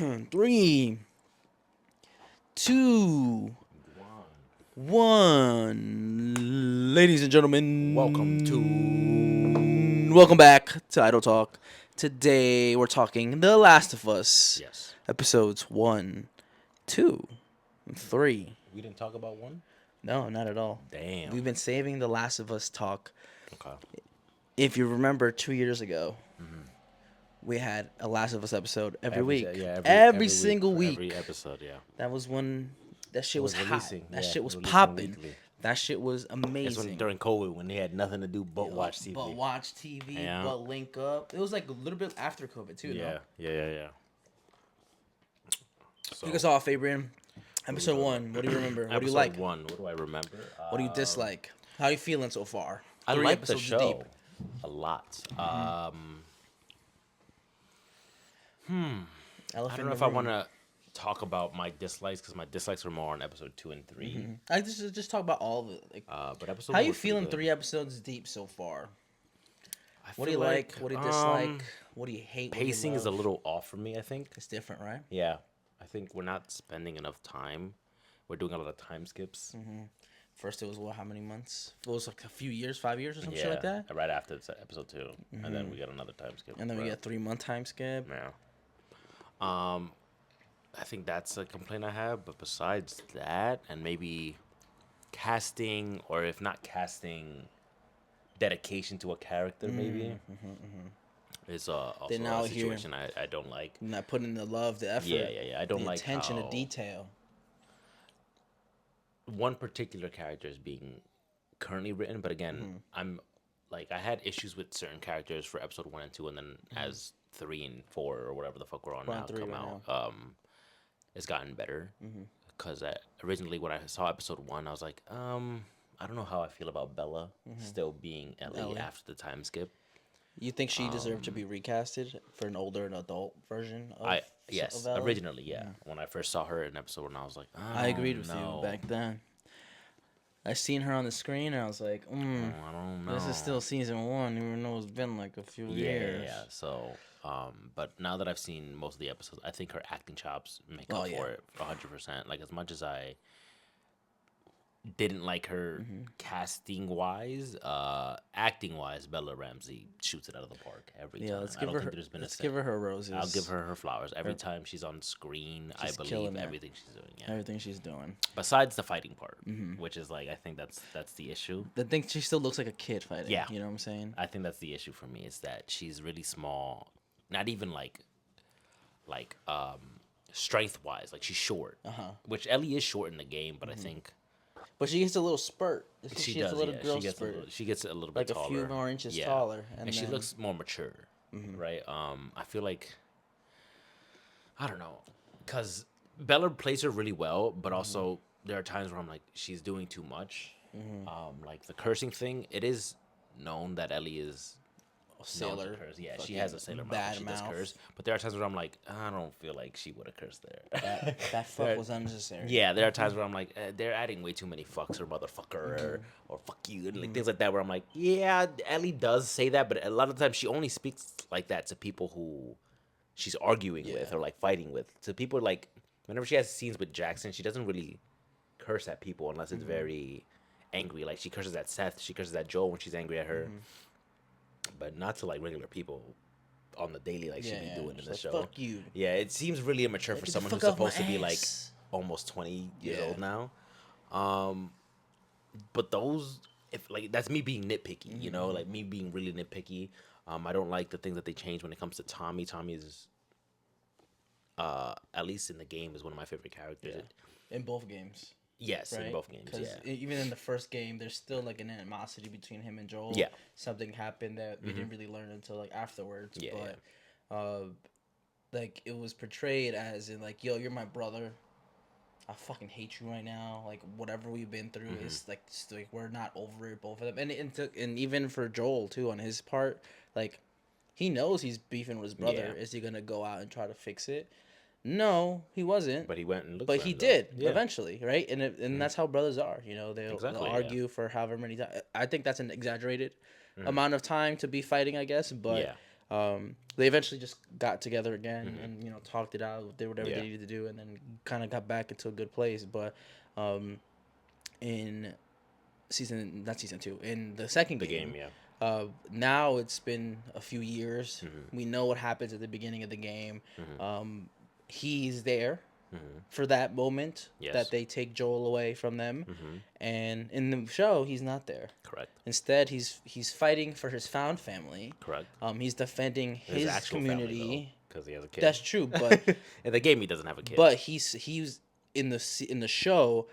Three, two, one. Ladies and gentlemen, welcome back to Idle Talk. Today we're talking The Last of Us. Yes. Episodes 1, 2, and 3. We didn't talk about one? No, not at all. Damn. We've been saving The Last of Us talk. Okay. If you remember 2 years ago, we had a Last of Us episode every week. Yeah, every single week. Every episode, yeah. That was when that shit was hot. releasing, That yeah, shit was releasing popping. weekly. That shit was It's amazing. during COVID when they had nothing to do but watch TV. But watch TV, Yeah. but link up. It was like a little bit after COVID too. Yeah, No? yeah. So, Kick us off, Fabrian. Episode 1. What do you remember? What do you like? Episode 1, what do I remember? What do you dislike? How are you feeling so far? I 3 like the episodes show deep. a lot. Elephant I don't know in if the I room. want to talk about my dislikes because my dislikes are more on episode 2 and 3. I just talk about all of it. Like, But episode how one you was pretty feeling good. 3 episodes deep so far? I What do you feel like? What do you dislike? What do you hate? What do you Pacing is a love? little off for me, I think. It's different, right? Yeah, I think we're not spending enough time. We're doing a lot of time skips. First, it was how many months? It was like a few years, 5 years or some shit like that. Right after episode 2, and then we got another time skip. And then we get a 3-month time skip. Yeah. I think that's a complaint I have. But besides that, and maybe casting, or if not casting, dedication to a character, maybe is also Then out a here- situation I don't like. Not putting in the love, the effort. Yeah. I don't the like attention how to detail. one particular character is being currently written, but again, I'm like I had issues with certain characters for episode 1 and 2, and then as 3 and 4 or whatever the fuck we're on We're on now 3 come right out, it's gotten better. Because originally when I saw episode 1, I was like, I don't know how I feel about Bella still being Ellie after the time skip. You think she deserved to be recasted for an older and adult version of Yes, of Ellie? originally, yeah. When I first saw her in episode 1, I was like, I agreed with no. you back then. I seen her on the screen and I was like, I don't know. this is still season 1, even though it's been like a few years. Yeah. So, but now that I've seen most of the episodes, I think her acting chops make up for it 100%. Like, as much as I didn't like her casting wise, acting wise, Bella Ramsey shoots it out of the park every time. Let's I give don't her. think there's been Let's a give her roses. I'll give her flowers every time she's on screen. I She's believe killing it. everything she's doing. Yeah. Everything she's doing. Besides the fighting part, which is like I think that's the issue. The thing, she still looks like a kid fighting. Yeah. You know what I'm saying? I think that's the issue for me is that she's really small, not even like strength wise, like she's short. Which Ellie is short in the game, but I think But she gets a little spurt. she gets does. a little Yeah, girl she gets spurt. she gets a little Like bit a taller, few more inches Yeah. taller. and she then- looks more mature, right? I feel like I don't know, cause Bella plays her really well, but also there are times where I'm like she's doing too much. Like the cursing thing, it is known that Ellie is known to sailor. curse. Yeah, she fucking has a sailor mouth. bad She does mouth. curse, but there are times where I'm like, I don't feel like she would have cursed there. That fuck was unnecessary. Yeah, there are times where I'm like, they're adding way too many fucks or motherfucker or fuck you and like things like that. Where I'm like, yeah, Ellie does say that, but a lot of times she only speaks like that to people who she's arguing with or like fighting with. To people like whenever she has scenes with Jackson, she doesn't really curse at people unless it's very angry. Like she curses at Seth, she curses at Joel when she's angry at her, but not to like regular people on the daily like she'd be doing in She's the like, show. Fuck you. Yeah, it seems really immature for Get the someone who's fuck off my supposed to be like ass. almost 20 years Yeah. old now. But those, if like that's me being nitpicky, you know, like me being really nitpicky. I don't like the things that they change when it comes to Tommy. Tommy is, at least in the game, is one of my favorite characters. In both games. Yes, Right? in both games. Because Yeah, even in the first game, there's still like an animosity between him and Joel. Yeah. Something happened that we didn't really learn until like afterwards. Yeah, But like it was portrayed as in like, yo, you're my brother. I fucking hate you right now. Like whatever we've been through is like, like we're not over it, both of them. And even for Joel too, on his part, like he knows he's beefing with his brother. Yeah. Is he gonna go out and try to fix it? No, he wasn't. but he went and looked. But for he him, though. did Yeah. eventually, right? And that's how brothers are. You know, they'll Exactly, yeah. argue for however many times. I think that's an exaggerated amount of time to be fighting, I guess. But Yeah. They eventually just got together again and talked it out, did whatever they needed to do, and then kind of got back into a good place. But in not season 2, in the second game, now it's been a few years. We know what happens at the beginning of the game. He's there for that moment that they take Joel away from them, and in the show he's not there. Correct. Instead, he's fighting for his found family. Correct. He's defending his community because he has a kid. That's true, but in the game he doesn't have a kid. But he's in the show.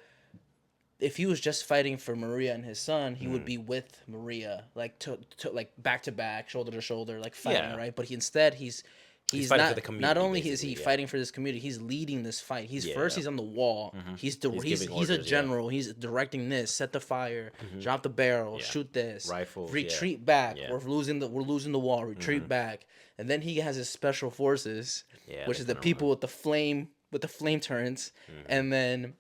If he was just fighting for Maria and his son, he would be with Maria, like to like back to back, shoulder to shoulder, like fighting, right? But he's fighting not. for the community, Not only is he fighting for this community, he's leading this fight. He's on the wall. He's a general. He's directing this. Set the fire. Drop the barrel. Shoot this. Rifles. Retreat back. We're losing the wall. Retreat back. And then he has his special forces, which is the people with the flame turrets, and then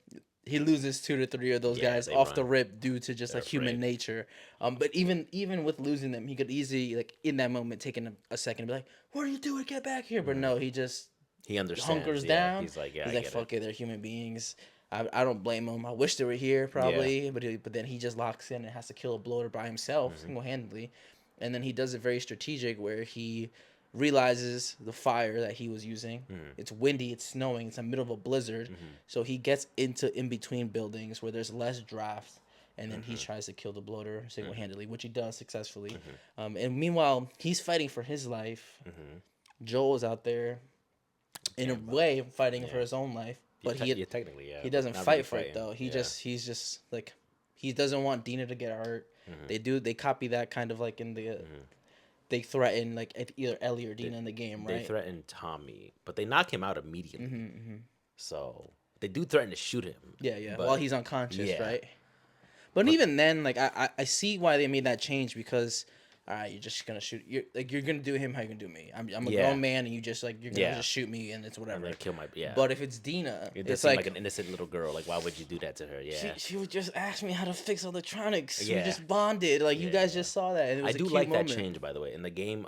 he loses 2 to 3 of those guys off the rip due to just human nature. But even with losing them, he could easily in that moment take a second and be like, "What are you doing? Get back here!" But no, he understands. Hunkers down. He's like, "Fuck it, they're human beings. I don't blame him. I wish they were here probably, but then he just locks in and has to kill a bloater by himself single handedly, and then he does it very strategic where he realizes the fire that he was using. It's windy, it's snowing, it's in the middle of a blizzard. So he gets in between buildings where there's less draft, and then he tries to kill the bloater single-handedly, which he does successfully. And meanwhile, he's fighting for his life. Joel is out there, in a way, fighting for his own life. But technically, he doesn't fight for it though. He's just like, he doesn't want Dina to get hurt. They copy that kind of like in the. They threaten like either Ellie or Dina in the game, right? They threaten Tommy, but they knock him out immediately. So they do threaten to shoot him. Yeah. While he's unconscious, right? But even then, like I see why they made that change because, all right, you're just gonna shoot. You're gonna do him how you gonna do me. I'm a grown man, and you just you're gonna just shoot me, and it's whatever. And kill my But if it's Dina, it's like an innocent little girl. Like, why would you do that to her? Yeah. She would just ask me how to fix electronics. We just bonded. Like you guys just saw that. And it was I do like that change, by the way. In the game,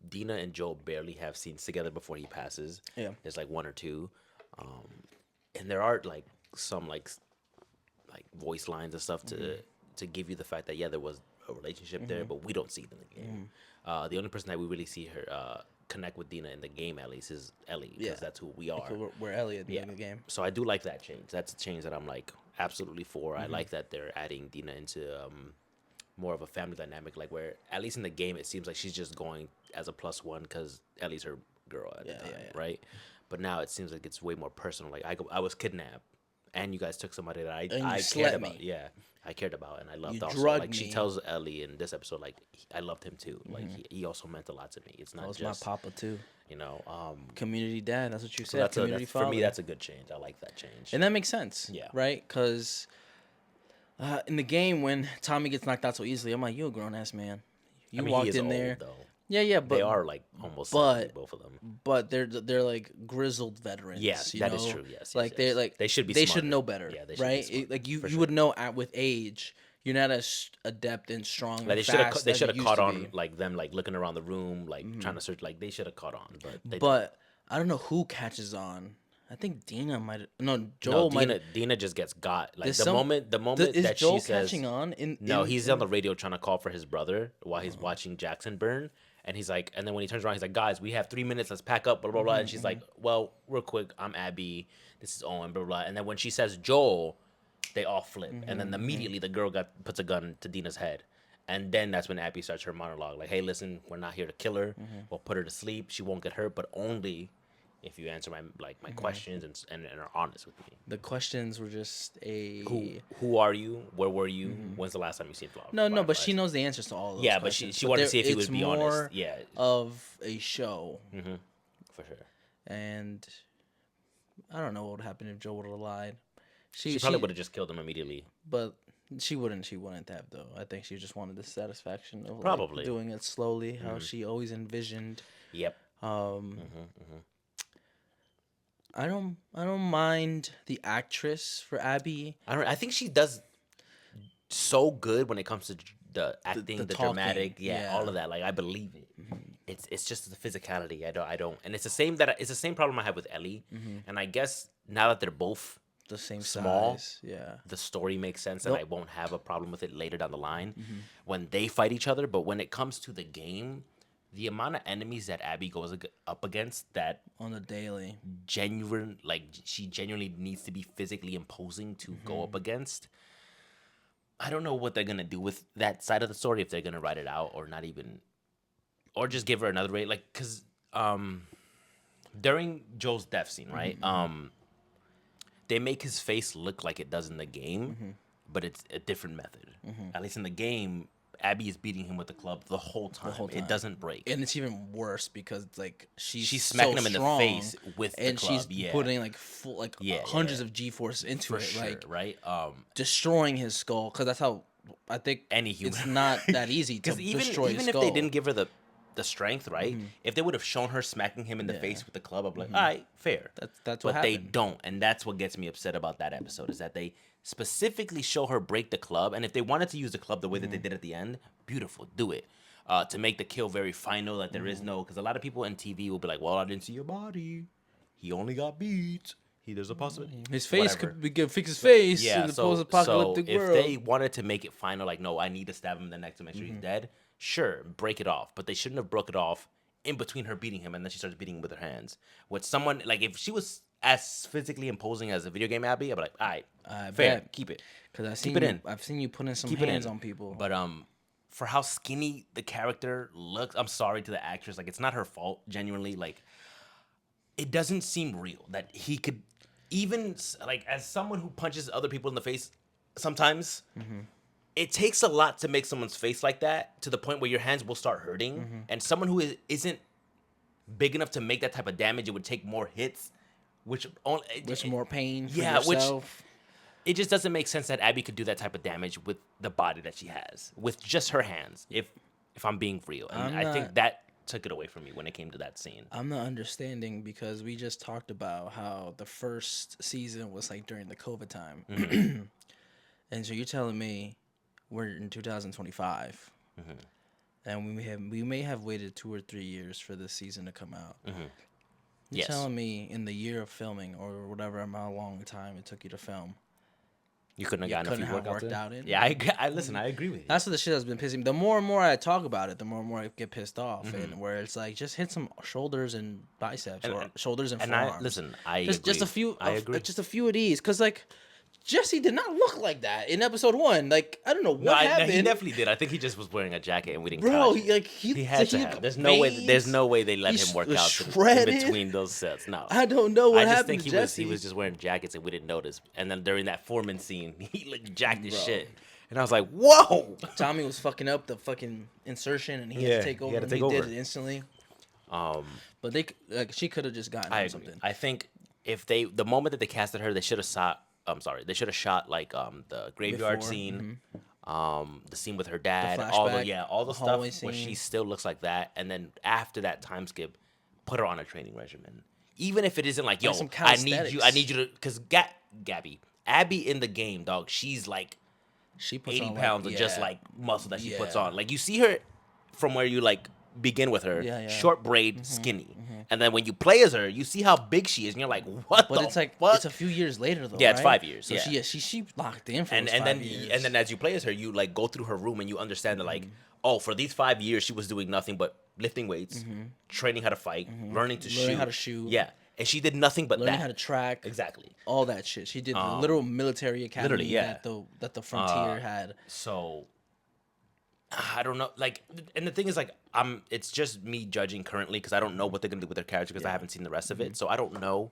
Dina and Joel barely have scenes together before he passes. Yeah. There's like 1 or 2, and there are like some like voice lines and stuff to give you the fact that there was a relationship there, but we don't see it in the game. The only person that we really see her connect with Dina in the game, at least, is Ellie, because that's who we are. We're Ellie at the end of the game. So I do like that change. That's a change that I'm like absolutely for. I like that they're adding Dina into more of a family dynamic, like where at least in the game it seems like she's just going as a +1 because Ellie's her girl at the time, right? But now it seems like it's way more personal. Like I was kidnapped, and you guys took somebody that I cared about. Yeah, I cared about, and I loved. You also, like she tells Ellie in this episode, like I loved him too. Like he also meant a lot to me. It's not just my papa too. You know, community dad. That's what you said. Community father. For me, that's a good change. I like that change, and that makes sense. Yeah, right, because. In the game, when Tommy gets knocked out so easily, I'm like, "You a grown ass man. You walked in there." Though. Yeah, but they are like almost 70, both of them. But they're like grizzled veterans. Yeah, that is true. Yes, like they're like they should know better. Yeah, they should right? Like you would know with age. You're not as adept and strong. Like they should have caught on like them like looking around the room like trying to search. Like they should have caught on, but I don't know who catches on. I think Dina might. No, Joel might. Dina just gets got. Like the moment that Joel she says, catching on. He's on the radio trying to call for his brother while he's watching Jackson burn, and he's like, and then when he turns around, he's like, "Guys, we have 3 minutes. Let's pack up." Blah blah blah. And she's like, "Well, real quick, I'm Abby. This is Owen." Blah blah. And then when she says Joel, they all flip, and then immediately the girl puts a gun to Dina's head. And then that's when Abby starts her monologue, like, "Hey, listen, we're not here to kill her. We'll put her to sleep. She won't get hurt, but only if you answer my questions and are honest with me." The questions were just who are you? Where were you? When's the last time you seen Flower? No, but she knows the answers to all of those. Yeah, but she wanted to see if he would be honest. Yeah, of a show, for sure. And I don't know what would happen if Joe would have lied. She probably would have just killed him immediately. But she wouldn't have though. I think she just wanted the satisfaction of probably doing it slowly, how she always envisioned. Yep. I don't mind the actress for Abby. I think she does so good when it comes to the acting, the dramatic, all of that. Like I believe it. it's just the physicality. I don't, and it's the same problem I have with Ellie. And I guess now that they're both The same small, size. Yeah. the story makes sense, and Nope. I won't have a problem with it later down the line when they fight each other. But when it comes to the game, the amount of enemies that Abby goes up against that On the daily. she genuinely needs to be physically imposing to go up against. I don't know what they're gonna do with that side of the story, if they're gonna write it out or not even, or just give her another rate. Like, cause during Joel's death scene, right? They make his face look like it does in the game, but it's a different method. At least in the game, Abby is beating him with the club the whole time. It doesn't break. And it's even worse because like she's smacking so him in strong, the face with the and club. she's putting like hundreds of G-force into For it, sure, like right? destroying his skull. Because that's how I think Any human. it's not that easy to destroy his even skull. if they didn't give her the strength, right? If they would have shown her smacking him in the face with the club, I'm like, all right, fair. That's what But they happened. don't, and that's what gets me upset about that episode is that they specifically show her break the club, and if they wanted to use the club the way that they did at the end, beautiful, do it. To make the kill very final, that there is no, because a lot of people in TV will be like, well, I didn't see your body. He only got beat. There's a possibility. His face Whatever. we could fix his face Yeah, in the so post-apocalyptic if world. they wanted to make it final, like, no, I need to stab him in the neck to make sure he's dead, sure, break it off. But they shouldn't have broke it off in between her beating him and then she starts beating him with her hands. With someone, like, if she was as physically imposing as a video game Abby, I'd be like, all right, fair, bet. keep it. Because I've seen you put in some Keep it hands in. on people. But for how skinny the character looks, I'm sorry to the actress. Like, it's not her fault, genuinely. Like, it doesn't seem real that he could, even, like, as someone who punches other people in the face sometimes, it takes a lot to make someone's face like that to the point where your hands will start hurting. And someone who isn't big enough to make that type of damage, it would take more hits, which more pain for yeah, yourself. it just doesn't make sense that Abby could do that type of damage with the body that she has, with just her hands, if I'm being real. And I think that took it away from me when it came to that scene. I'm not understanding because we just talked about how the first season was like during the COVID time. And so you're telling me we're in 2025 and we may have waited 2 or 3 years for this season to come out. You're telling me in the year of filming or whatever amount long time it took you to film, You couldn't have gotten a few workouts in? out in? Yeah, I listen. I agree with you. That's what the shit has been pissing me. The more and more I talk about it, the more and more I get pissed off. And where it's like, just hit some shoulders and biceps, or shoulders and forearms. I agree. Just a few. I agree. Just a few of these, because like Jesse did not look like that in episode 1. Like, I don't know what happened. He definitely did. I think he just was wearing a jacket and we didn't. Bro, catch he had to have. There's no way they let him work out in between those sets. No, I don't know what happened. I just think to Jesse. he was just wearing jackets and we didn't notice. And then during that Foreman scene, he like jacked his shit. And I was like, whoa! Tommy was fucking up the fucking insertion and he had to take over. He did it instantly. But she could have just gotten something. I think if the moment that they casted her, they should have shot like the graveyard scene, the scene with her dad, all the stuff where she still looks like that, and then after that time skip, put her on a training regimen. Even if it isn't like, yo, I need you to, because Abby in the game, dog, she's like she puts 80 on pounds of just like muscle that she puts on. Like, you see her from where you like begin with her, short braid, skinny. And then when you play as her, you see how big she is, and you're like, "What the it's like fuck?" It's a few years later, though. Yeah, it's right? 5 years. So she locked in for and those 5 then years. and then as you play as her, you like go through her room and you understand that like, oh, for these 5 years she was doing nothing but lifting weights, training how to fight, learning how to shoot. Yeah, and she did nothing but learning how to track. Exactly. All that shit. She did the literal military academy that the Frontier had. So I don't know, like, and the thing is, like, it's just me judging currently because I don't know what they're gonna do with their character because I haven't seen the rest of it, so I don't know.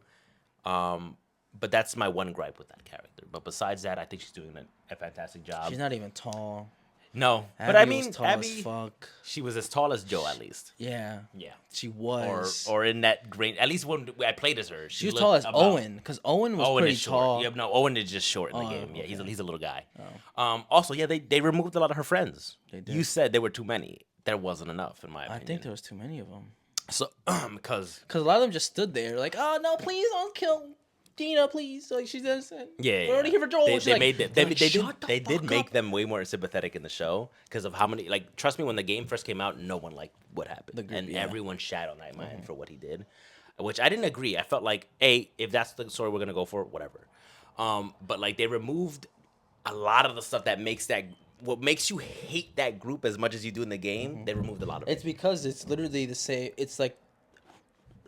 But that's my one gripe with that character. But besides that, I think she's doing a fantastic job. She's not even tall. No, Abby but I mean, was tall as fuck. She was as tall as Joe, at least. Yeah, Yeah, she was. Or in that grade, at least when I played as her, she was tall as Owen, because Owen was pretty tall. Yeah, no, Owen is just short in the game. Yeah, he's a little guy. Also, yeah, they removed a lot of her friends. They did. You said there were too many. There wasn't enough, in my opinion. I think there was too many of them. So, because a lot of them just stood there like, oh no, please don't kill Dina, please. Like she does. Yeah, We're already here for Joel. They did make them way more sympathetic in the show because of how many. Like, trust me, when the game first came out, no one liked what happened, and everyone shat on Nightman for what he did, which I didn't agree. I felt like, hey, if that's the story we're gonna go for, whatever. But like they removed a lot of the stuff that makes what makes you hate that group as much as you do in the game. They removed a lot of it. It's because it's literally the same. It's like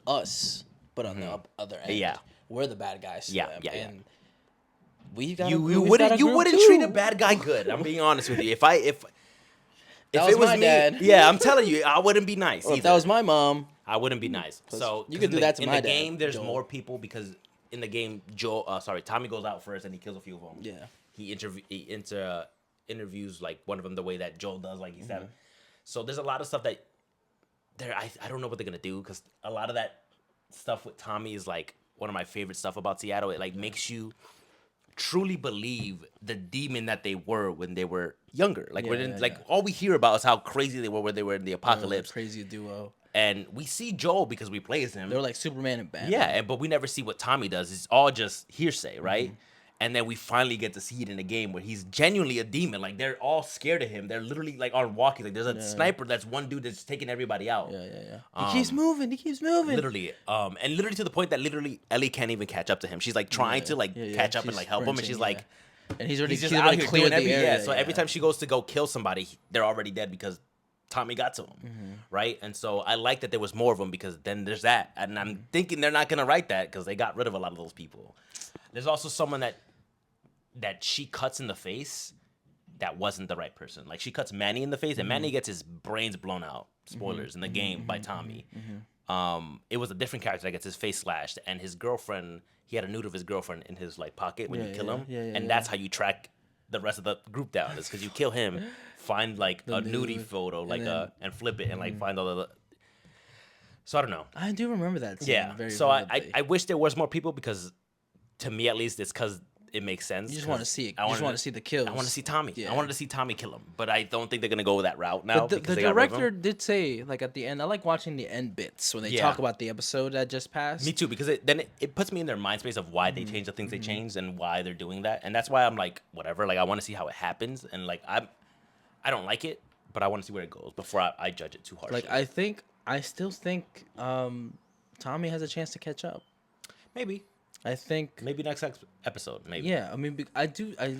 us, but on the other end. Yeah. We're the bad guys. To them. And we got you wouldn't treat a bad guy good. I'm being honest with you. If it was my me, dad. yeah, I'm telling you, I wouldn't be nice. If that was my mom, I wouldn't be nice. So you could do that to my dad. In the game, there's more people because in the game, Tommy goes out first and he kills a few of them. Yeah. He interviews like one of them the way that Joel does, like he said. So there's a lot of stuff that I don't know what they're gonna do because a lot of that stuff with Tommy is like one of my favorite stuff about Seattle. It like makes you truly believe the demon that they were when they were younger. Like all we hear about is how crazy they were when they were in the apocalypse. Crazy duo. And we see Joel because we play as him. They're like Superman and Batman. Yeah, but we never see what Tommy does. It's all just hearsay, right? And then we finally get to see it in a game where he's genuinely a demon. Like, they're all scared of him. They're literally, like, on walkie. Like, there's a sniper that's one dude that's taking everybody out. He keeps moving. Literally. And literally to the point that literally Ellie can't even catch up to him. She's, like, trying to, like, catch up and, like, help him. And she's like... And he's already just out here cleared doing the area. So every time she goes to go kill somebody, they're already dead because Tommy got to him, right? And so I like that there was more of them because then there's that. And I'm thinking they're not going to write that because they got rid of a lot of those people. There's also someone that she cuts in the face that wasn't the right person. Like, she cuts Manny in the face, and Manny gets his brains blown out. Spoilers in the game by Tommy. It was a different character that gets his face slashed, and his girlfriend, he had a nude of his girlfriend in his like pocket when you kill him. And that's how you track the rest of the group down, is because you kill him, find like a nudie photo, like and flip it and like find all the. So I don't know. I do remember that scene. Yeah. Very so vividly. I wish there was more people because, to me at least, it's because it makes sense. You just want to see it. You just want to see the kills. I want to see Tommy. Yeah. I wanted to see Tommy kill him, but I don't think they're gonna go that route now. But the director did say, like at the end, I like watching the end bits when they talk about the episode that just passed. Me too, because it puts me in their mind space of why they changed the things they changed and why they're doing that, and that's why I'm like, whatever. Like, I want to see how it happens, and like I don't like it, but I want to see where it goes before I judge it too harshly. Like I still think Tommy has a chance to catch up. Maybe. I think maybe next episode. Maybe. Yeah, I mean, I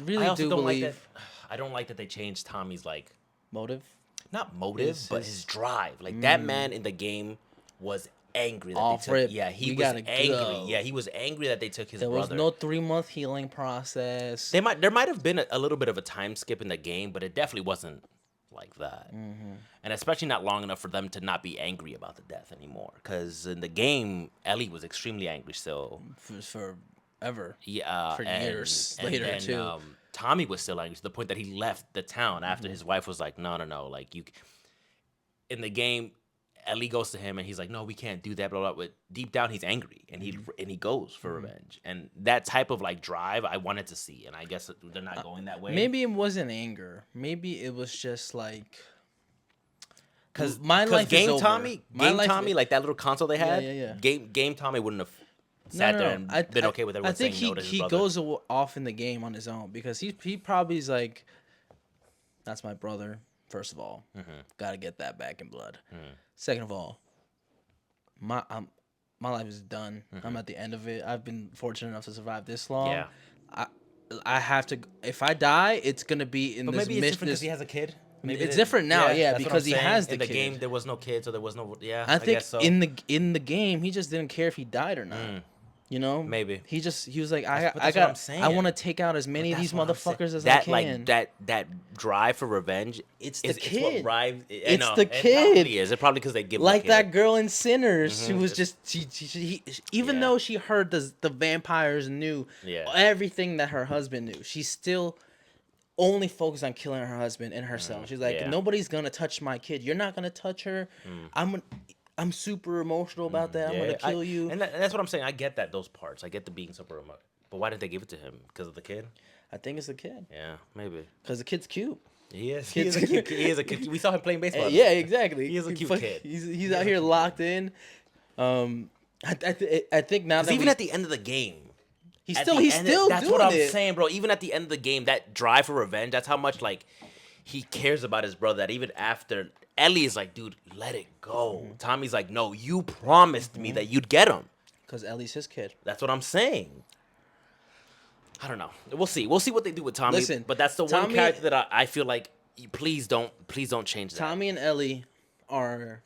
really also do don't believe. like that. I don't like that they changed Tommy's like motive. Not motive, but his drive. Like that man in the game was angry that All they for took. it. Yeah, he We was gotta angry. go. Yeah, he was angry that they took his There brother. was no 3-month healing process. There might have been a little bit of a time skip in the game, but it definitely wasn't like that. And especially not long enough for them to not be angry about the death anymore. Because in the game, Ellie was extremely angry still. For ever. Yeah, for years later then, too. Tommy was still angry to the point that he left the town after his wife was like, no, like you. In the game, Ellie goes to him and he's like, no, we can't do that, blah blah. But deep down, he's angry and he goes for revenge. And that type of like drive, I wanted to see, and I guess they're not going that way. Maybe it wasn't anger. Maybe it was just like. Because my life Game is over. Tommy, like that little console they had. Yeah. Game Tommy wouldn't have sat there and been okay with everyone saying no to his he brother. goes off in the game on his own because he probably is like, that's my brother. First of all, gotta get that back in blood. Second of all, my life is done. I'm at the end of it. I've been fortunate enough to survive this long. Yeah. I have to. If I die, it's gonna be in But this maybe it's mission. different because he has a kid. Maybe It's different now, yeah, that's what because I'm he saying. has the in the kid. game. There was no kid, so there was no. Yeah, I think guess so. in the game, he just didn't care if he died or not. You know, Maybe. he was like, That's what I'm saying. I want to take out as many of these motherfuckers as I that can. like that drive for revenge. It's the It's kid. what drives. It's the It kid. probably is. It probably because they give him like the that kid. girl in Sinners who was just even though she heard the vampires knew everything that her husband knew, she still only focused on killing her husband and herself. She's like, nobody's gonna touch my kid. You're not gonna touch her. I'm super emotional about that. I'm gonna kill you. And that's what I'm saying. I get that, those parts. I get the being super emotional. But why didn't they give it to him? Because of the kid? I think it's the kid. Yeah, maybe. Because the kid's cute. He is. He is a cute kid. He is a cute. We saw him playing baseball. Yeah, exactly. He is a cute kid. He's out here locked in. I think now that even at the end of the game, He's At still the he's end still that's doing what I'm it. saying, bro. Even at the end of the game, that drive for revenge, that's how much like he cares about his brother. That even after Ellie is like, dude, let it go. Tommy's like, no, you promised me that you'd get him. Because Ellie's his kid. That's what I'm saying. I don't know. We'll see. We'll see what they do with Tommy. Listen, but that's the one Tommy- character that I feel like please don't change that. Tommy and Ellie are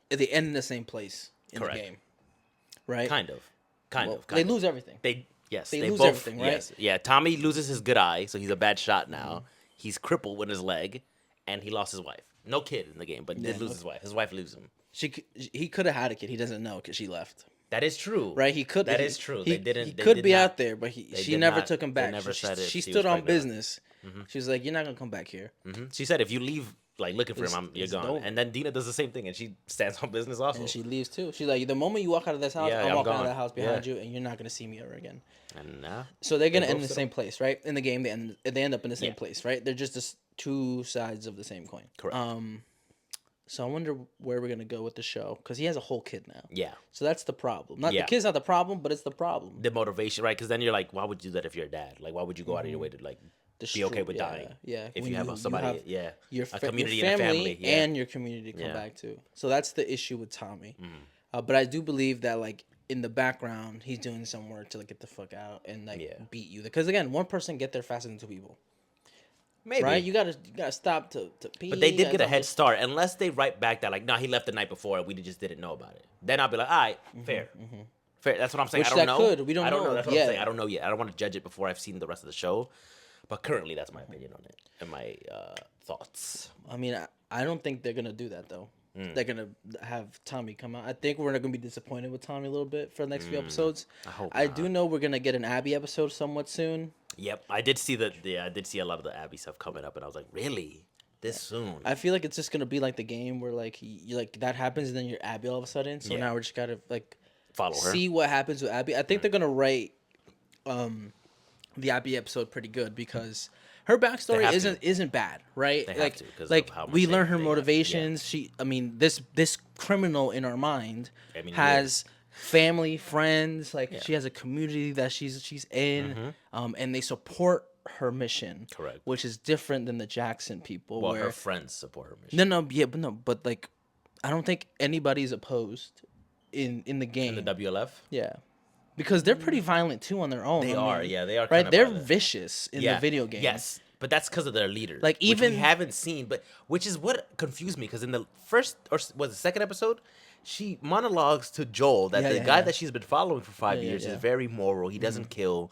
they end in the same place in Correct. the game, right? Kind of. They lose everything. They They lose both, everything, right? Yes. Yeah, Tommy loses his good eye, so he's a bad shot now. He's crippled with his leg, and he lost his wife. No kid in the game, but did lose his wife. His wife leaves him. He could have had a kid. He doesn't know because she left. That is true. Right? He could. That is true. He could be out there, but she never took him back. Never said it. She stood on business. She was like, "You're not gonna come back here." She said, "If you leave, like looking for him, you're it's gone." dope. And then Dina does the same thing, and she stands on business also. And she leaves too. She's like, "The moment you walk out of this house, Yeah, I'm I'm walking out of gone. that house behind Yeah. you, and you're not gonna see me ever again." And So they're gonna They end in both the sit same place, right? In the game, they end up in the same Yeah. place, right? They're just two sides of the same coin. Correct. So I wonder where we're gonna go with the show because he has a whole kid now. yeah, So that's the problem. Not Yeah. the kid's not the problem, but it's the problem. the motivation, right? Because then you're like, why would you do that if you're a dad? Like, why would you go out of your way to like be okay with dying? Yeah. If When you have somebody, have yeah, your a community your and a family family, yeah. and your community to come Yeah. back to. So that's the issue with Tommy. But I do believe that like in the background, he's doing some work to like get the fuck out and like Yeah. beat you. Because again, one person get there faster than two people. maybe. Right? You gotta stop to pee. But they you did gotta get a stop head to- start, unless they write back that like, no, he left the night before, and we just didn't know about it. Then I'll be like, all right, fair. Fair. That's what I'm saying. Which I don't that know. could. We don't I don't know. know. That's what Yeah. I'm saying. I don't know yet. I don't want to judge it before I've seen the rest of the show. But currently, that's my opinion on it and my thoughts. I mean, I don't think they're gonna do that though. They're gonna have Tommy come out. I think we're gonna be disappointed with Tommy a little bit for the next few episodes. I hope I not. do know we're gonna get an Abby episode somewhat soon. Yep, I did see that. Yeah, I did see a lot of the Abby stuff coming up, and I was like, really, this soon? I feel like it's just gonna be like the game where like you like that happens and then you're Abby all of a sudden. So Yeah. now we're just gotta like Follow her. see what happens with Abby. I think they're gonna write the Abby episode pretty good because her backstory have isn't bad, right? They have like to, 'cause of like how much we learn they her got. motivations. She, I mean, this criminal in our mind I mean, has family, friends. Like Yeah. she has a community that she's in, and they support her mission. Correct. Which is different than the Jackson people. Well, where her friends support her mission. but like, I don't think anybody's opposed in the game. In the WLF, Yeah, because they're pretty violent too on their own. they I are. mean, Yeah, they are. right. kinda They're violent. vicious in the video game. Yes, but that's because of their leader. Like, which even- we haven't seen, but which is what confused me because in the first or was the second episode, she monologues to Joel that Yeah, the yeah, guy yeah. that she's been following for 5 Yeah, years yeah. is very moral. He doesn't kill.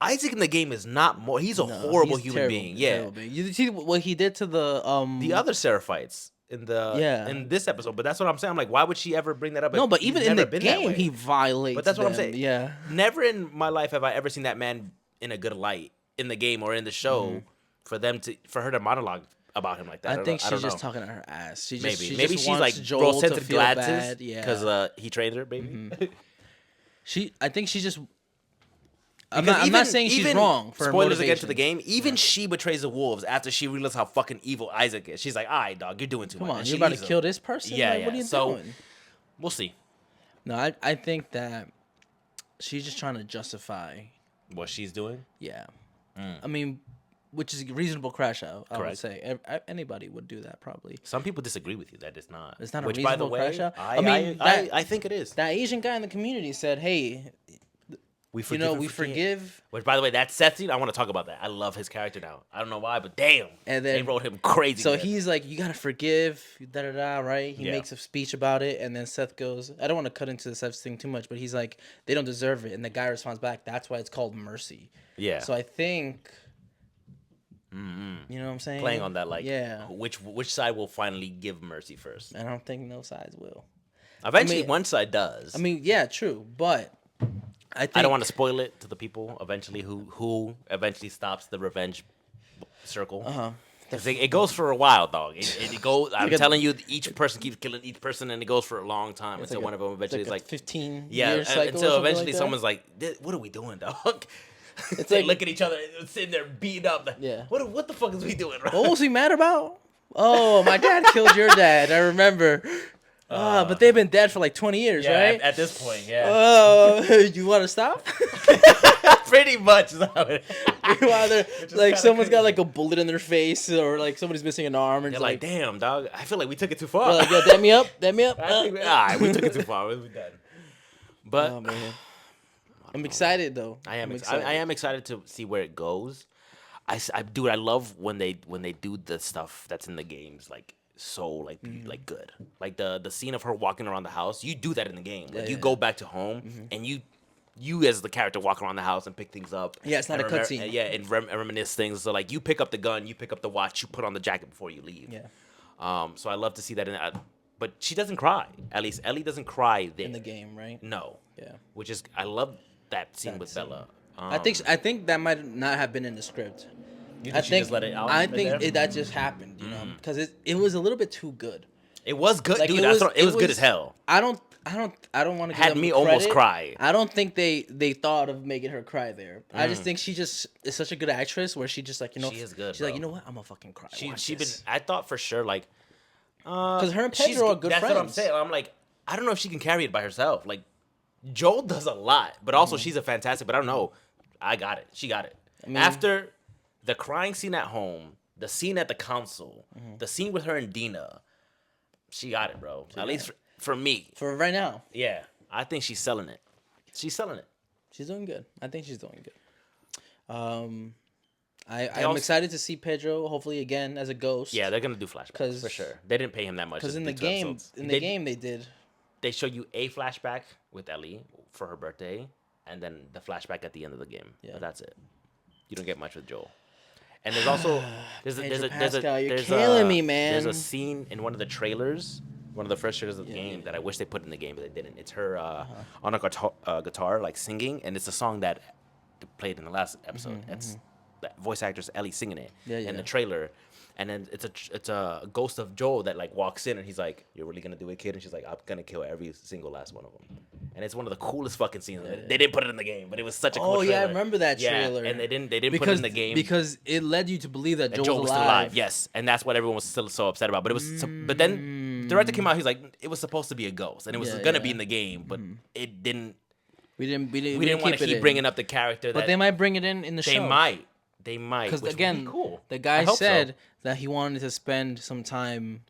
Isaac in the game is not more. He's a horrible He's human terrible, being. Yeah, terrible being. You see what he did to the the other Seraphites in the Yeah. in this episode, but that's what I'm saying. I'm like, why would she ever bring that up? No, but He's even in never the been that game, way. he violates. But that's what I'm them. saying. Yeah. Never in my life have I ever seen that man in a good light in the game or in the show for her to monologue about him like that. I think don't she's just know. talking to her ass. She just, Maybe she maybe just she's wants like Joel bro to scented feel glasses bad. Yeah, because he trained her. Maybe I think she just. I'm Because not saying she's even- wrong for her spoilers again to the motivations. game. Even she betrays the wolves after she realizes how fucking evil Isaac is. She's like, "All right, dog, you're doing too Come much." on, And you're she about to leaves him. kill this person. Yeah, Like, yeah. What are you So- doing? We'll see. No, I think that she's just trying to justify. What she's doing. Yeah, I mean, which is a reasonable crash out. I would Correct. say anybody would do that probably. Some people disagree with you that it's not. It's not a Which, by the reasonable way, crash out? I I mean, I think it is. That Asian guy in the community said, "Hey, We you know, and we forget. forgive." Which, by the way, that Seth scene, I want to talk about that. I love his character now. I don't know why, but damn, And they then- wrote him crazy. So good. he's like, "You gotta forgive, da da da," right? He Yeah. makes a speech about it, and then Seth goes, "I don't want to cut into the Seth thing too much, but he's like, they don't deserve it," and the guy responds back, "That's why it's called mercy." yeah, So I think, you know what I'm saying? playing on that, like, yeah. which side will finally give mercy first? I don't think no sides will. Eventually, mean- one side does. I mean, yeah, true, but I think I don't want to spoil it to the people. Eventually, who eventually stops the revenge circle? Uh-huh. 'Cause it goes for a while, dog. It goes. I'm Like a- telling you, each person keeps killing each person, and it goes for a long time It's until like one of them eventually is a like, 15 yeah, year cycle or until something eventually like that. someone's like, "What are we doing, dog?" It's They like- look at each other, sitting there beating up. Like, Yeah. What the fuck is we doing? Bro? What was he mad about? Oh, my dad killed your dad. I remember. But they've been dead for like 20 years, Yeah, right? at this point, yeah. You want to stop? Pretty much. Either like someone's got like a bullet in their face, or like somebody's missing an arm, and They're it's like, damn, dog. I feel like we took it too far. they're like, yo, damn me up, damn me up. I think we took it too far. We're done. But Oh, man. I'm excited though. I am excited to see where it goes. Dude, I love when they do the stuff that's in the games, like so like good. Like the scene of her walking around the house. You do that in the game. Like you go back to home and you as the character walk around the house and pick things up. Yeah, it's not a cutscene. Yeah, and reminisce things. So like you pick up the gun, you pick up the watch, you put on the jacket before you leave. Yeah. So I love to see that but she doesn't cry. At least Ellie doesn't cry there In the game, right? No. Yeah. Which is I love that scene with Bella. I think that might not have been in the script. You think she just let it out? I think that just happened, you know, because it was a little bit too good. It was good, Like, dude. it Was good as hell. I don't want to Had me almost cry. I don't think they thought of making her cry there. I just think she just is such a good actress where she just like, you know, She is good, She's bro. like, you know what, I'm gonna fucking cry. I thought for sure like because her and Pedro are good that's friends. what I'm saying. I'm like, I don't know if she can carry it by herself. Like Joel does a lot, but also she's a fantastic. But I don't know. I got it. She got it. I mean, after the crying scene at home, the scene at the council, the scene with her and Dina, she got it, bro. At least for me. For right now. Yeah, I think she's selling it. She's selling it. She's doing good. I think she's doing good. I'm excited to see Pedro hopefully again as a ghost. Yeah, they're gonna do flashbacks for sure. They didn't pay him that much. Because in the game, they did. They show you a flashback with Ellie for her birthday, and then the flashback at the end of the game. Yeah, but that's it. You don't get much with Joel. And there's also you're killing me, man. There's a scene in one of the trailers, one of the first trailers of the game that I wish they put in the game, but they didn't. It's her on a guitar, like singing, and it's a song that played in the last episode. It's the voice actress Ellie singing it in the trailer. And then it's a ghost of Joel that like walks in and he's like, "You're really gonna do it, kid?" And she's like, "I'm gonna kill every single last one of them." And it's one of the coolest fucking scenes. They didn't put it in the game, but it was such a cool trailer. Yeah, I remember that trailer. And they didn't put it in the game because it led you to believe that Joel was still alive. Yes, and that's what everyone was still so upset about. But it was, but then the director came out. He's like, it was supposed to be a ghost, and it was gonna be in the game, but it didn't. We didn't want to keep bringing up the character. But they might bring it in the show. They might. Because again, cool. The guy said that he wanted to spend some time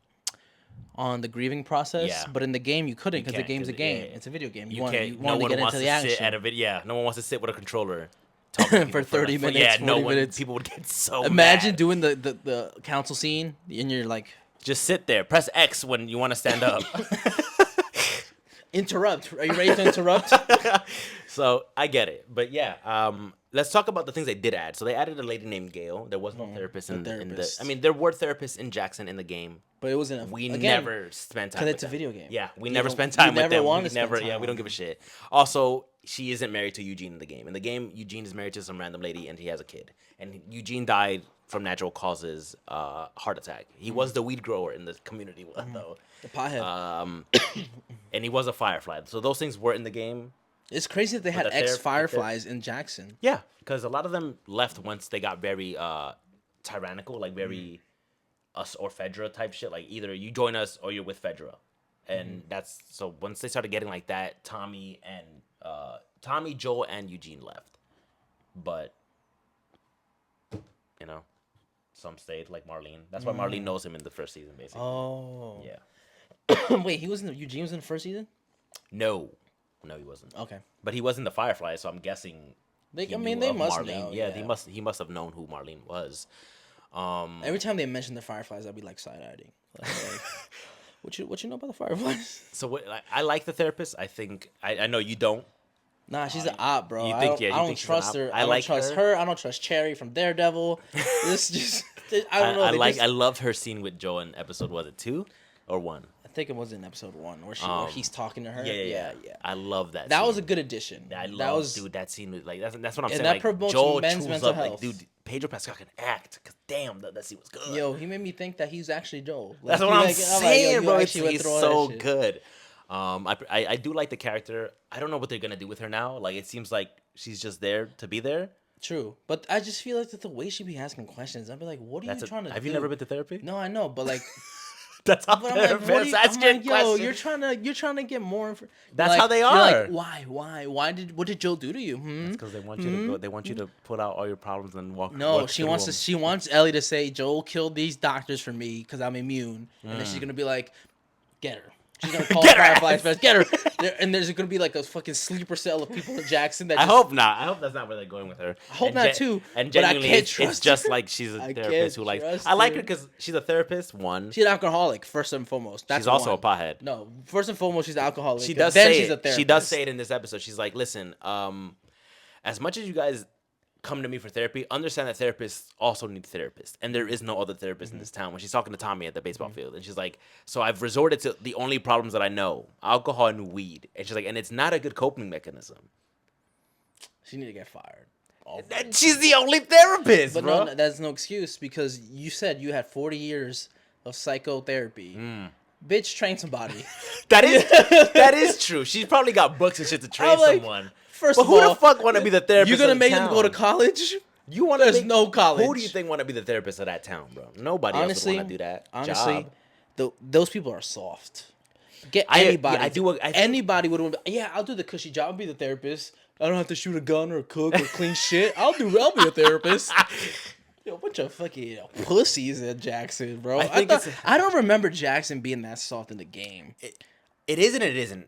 on the grieving process, but in the game you couldn't because the game's a game. It's a video game. You want to get into the action. No one wants to sit with a controller for 30 minutes. 40 minutes. People would get so Imagine mad. doing the council scene and you're like, just sit there. Press X when you want to stand up. Interrupt. Are you ready to interrupt? So I get it, but yeah. Let's talk about the things they did add. So they added a lady named Gail. There was no therapist in the. I mean, there were therapists in Jackson in the game, but it wasn't. We never spent time. Because it's a video game. Yeah, we never spent time with them. We we don't give a shit. Also, she isn't married to Eugene in the game. In the game, Eugene is married to some random lady and he has a kid. And Eugene died from natural causes, heart attack. He was the weed grower in the community, though. The pothead. And he was a firefly. So those things were in the game. It's crazy that they had ex-fireflies in Jackson. Yeah, because a lot of them left once they got very tyrannical, like very us or Fedra type shit. Like either you join us or you're with Fedra. And that's so once they started getting like that, Tommy, Joel, and Eugene left. But you know, some stayed, like Marlene. That's why Marlene knows him in the first season, basically. Oh. Yeah. Wait, Eugene was in the first season? No, he wasn't. Okay. But he was in the Firefly, so I'm guessing they must Marlene. know. Yeah, he must have known who Marlene was. Every time they mention the Fireflies, I'd be like side-eyeing. Like, what you know about the Fireflies? So I like the therapist. I think I know you don't. Nah, she's an op, bro. You think, I don't trust her. I don't trust her. I don't trust Cherry from Daredevil. This just I don't know. I loved her scene with Joe in episode, was it 2 or 1? I think it was in episode 1 where he's talking to her. Yeah. I love that. That scene. was a good addition. Dude, that scene was like that's what I'm saying. That like, promotes Joel men's mental health. Like, dude, Pedro Pascal can act. Cause damn, that scene was good. Yo, he made me think that he's actually Joel. Like, that's what I'm saying, bro. He's so good. I do like the character. I don't know what they're gonna do with her now. Like it seems like she's just there to be there. True, but I just feel like that the way she be asking questions, I'd be like, "What are you trying to do?" Have you never been to therapy? No, I know, but like, That's how But I'm like, therapists ask you a yo, question. you're trying to get more. That's how they You're are. like, what did Joe do to you? That's because they want you to go. They want you to put out all your problems and No, work through them. she wants Ellie to say Joel killed these doctors for me because I'm immune, and then she's gonna be like, get her. She's gonna call Firefly Express, get her. And there's gonna be like a fucking sleeper cell of people in Jackson. That I hope not. I hope that's not where they're going with her. I hope not too. And but I genuinely, can't it's trust just her. like she's a I therapist who can't likes. trust I like her her. because she's a therapist. One, She's an alcoholic first and foremost. That's she's also a one. pothead. No, first and foremost, she's an alcoholic. She does then say she's a it. therapist. She does say it in this episode. She's like, listen, as much as you guys come to me for therapy, understand that therapists also need therapists, and there is no other therapist in this town. When she's talking to Tommy at the baseball field, and she's like, so I've resorted to the only problems that I know: alcohol and weed. And she's like, and it's not a good coping mechanism. She need to get fired. And she's the only therapist, But bro. no, that's no excuse because you said you had 40 years of psychotherapy. Bitch, train somebody. That is true. She's probably got books and shit to train I'm like, someone. First But of who all, the fuck want to be the therapist? you're gonna of make town? them go to college? You want to? There's no college. Who do you think want to be the therapist of that town, bro? Nobody else would want to do that. Honestly, job. those people are soft. Get anybody. I think- anybody would. Yeah, I'll do the cushy job. I'll be the therapist. I don't have to shoot a gun or cook or clean shit. I'll be a therapist. Yo, a bunch of fucking pussies at Jackson, bro. I don't remember Jackson being that soft in the game. It is and it isn't.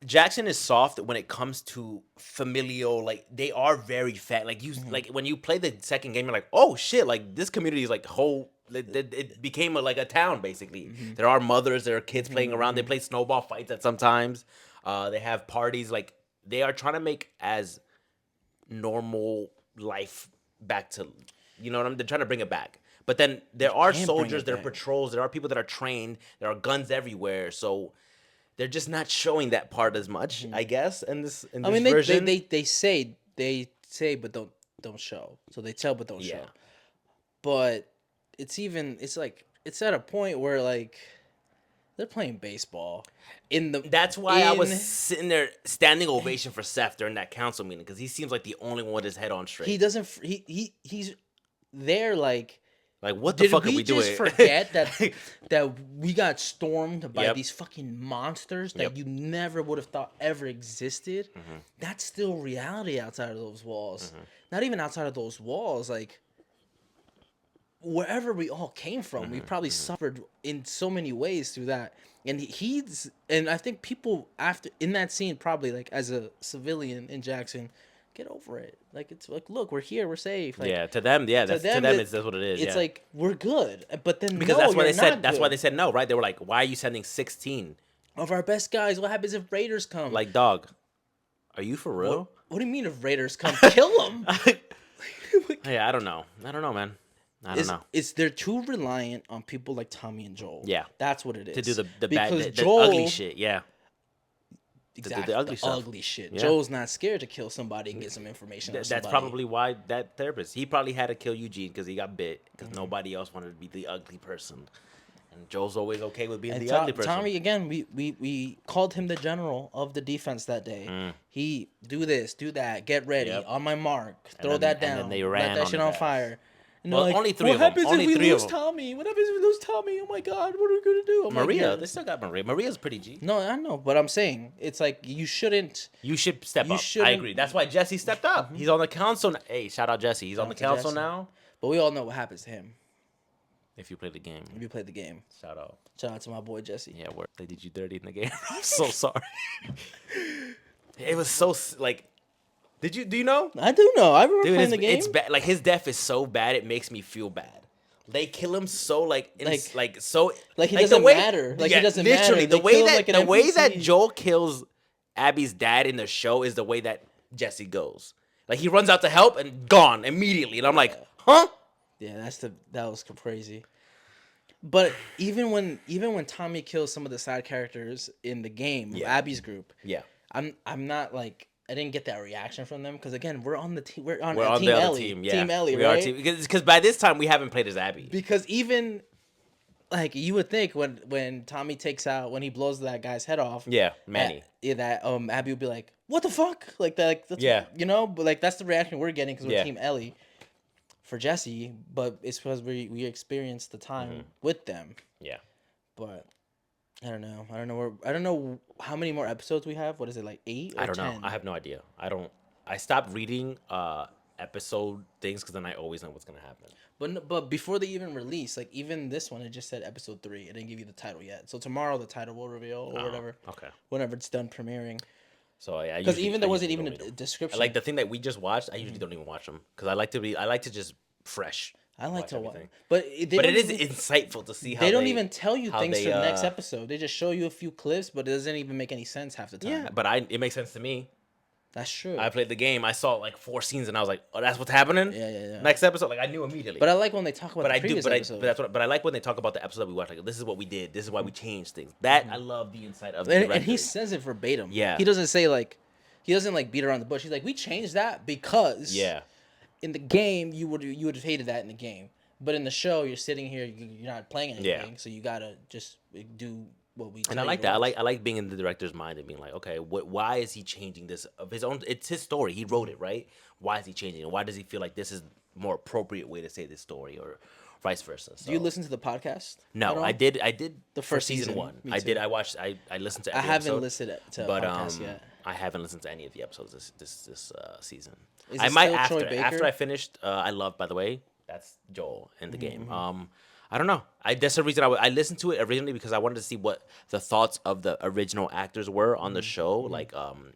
Jackson is soft when it comes to familial. Like they are very fat. Like like when you play the second game, you're like, oh shit! Like this community is like whole. It became like a town basically. There are mothers, there are kids playing around. They play snowball fights at sometimes. They have parties. Like they are trying to make as normal life back to, you know what I mean? They're trying to bring it back. But then there are soldiers, there are patrols, there are people that are trained, there are guns everywhere. So they're just not showing that part as much, I guess. In this version. They say but don't show. So they tell but don't show. But it's at a point where like they're playing baseball That's why I was sitting there standing ovation for Seth during that council meeting because he seems like the only one with his head on straight. He doesn't. He's there like. Like what the fuck are we doing? Did we just forget that we got stormed by these fucking monsters that you never would have thought ever existed? That's still reality outside of those walls. Not even outside of those walls, like wherever we all came from, we probably suffered in so many ways through that. And and I think people after in that scene probably like as a civilian in Jackson. Get over it. Like it's like, look, we're here, we're safe. Like, to them, that's what it is. It's like we're good, but then because that's why they said. That's why they said no, right? They were like, why are you sending 16 of our best guys? What happens if Raiders come? Like, dog, are you for real? What do you mean if Raiders come? Kill them. Yeah, I don't know, man. I don't know. They're too reliant on people like Tommy and Joel. Yeah, that's what it is. To do the because bad, the ugly shit. Yeah. Exactly, the ugly shit. Yeah. Joel's not scared to kill somebody and get some information. That's probably why that therapist. He probably had to kill Eugene because he got bit because nobody else wanted to be the ugly person, and Joel's always okay with being the ugly person. Tommy, again, we called him the general of the defense that day. He do this, do that, get ready on my mark, throw that down, and then they ran let that shit on fire. Well, like, only three of them. What happens if we lose Tommy? What happens if we lose Tommy? Oh my God, what are we gonna do? Maria, they still got Maria. Maria's pretty G. No, I know, but I'm saying it's like you shouldn't. You should step up. I agree. That's why Jesse stepped up. He's on the council. Hey, shout out Jesse. He's on the council now. But we all know what happens to him if you play the game. If you play the game. Shout out to my boy Jesse. Yeah, they did you dirty in the game. I'm so sorry. It was so like. Do you know? I do know. I remember playing the game. It's bad. Like his death is so bad, it makes me feel bad. They kill him so like he doesn't matter. Like he doesn't literally, matter. The way that Joel kills Abby's dad in the show is the way that Jesse goes. Like he runs out to help and gone immediately, and I'm like, huh? Yeah, that was crazy. But even when Tommy kills some of the side characters in the game, Abby's group, I'm not like. I didn't get that reaction from them because again, we're on the team. We're on Team Ellie. Team, yeah. Team Ellie, right? Because by this time we haven't played as Abby. Because even like you would think when Tommy takes out when he blows that guy's head off. Yeah, Manny. Abby would be like, "What the fuck?" Like that. Like, that's, you know. But like that's the reaction we're getting because we're Team Ellie for Jesse. But it's because we experienced the time with them. Yeah. But I don't know. I don't know how many more episodes we have. What is it, like 8 or I don't 10? know. I have no idea. I stopped reading episode things because then I always know what's gonna happen. But before they even release, like even this one, it just said episode 3. It didn't give you the title yet. So tomorrow the title will reveal or whatever. Okay. Whenever it's done premiering. So I Because even there wasn't usually even don't read a 'em. description. Like the thing that we just watched, I usually don't even watch them because I like to just fresh. I like to watch, everything. but But it is insightful to see how they don't even tell you how things they, for the next episode. They just show you a few clips, but it doesn't even make any sense half the time. Yeah, but it makes sense to me. That's true. I played the game. I saw like 4 scenes, and I was like, "Oh, that's what's happening." Yeah. Next episode, like I knew immediately. But I like when they talk about but the I do, previous episode. but I like when they talk about the episode that we watched. Like, this is what we did. This is why we changed things. That I love the insight of the and director. he says it verbatim. Yeah. He doesn't say like, he doesn't like beat around the bush. He's like, we changed that because in the game you would have hated that in the game, but in the show you're sitting here, you're not playing anything, so you gotta just do what we. And I like that. I like being in the director's mind and being like, okay, why is he changing this of his own? It's his story. He wrote it, right? Why is he changing it? Why does he feel like this is more appropriate way to say this story, or vice versa? So, do you listen to the podcast? No, I did. The for first season season. 1. Me I too. did. I watched. I listened to. I Every haven't episode, listened to but podcast yet. I haven't listened to any of the episodes this season. Is I it might still Troy Baker? after I finished. I love, by the way, that's Joel in the game. I don't know. That's the reason I listened to it originally because I wanted to see what the thoughts of the original actors were on the show. Like,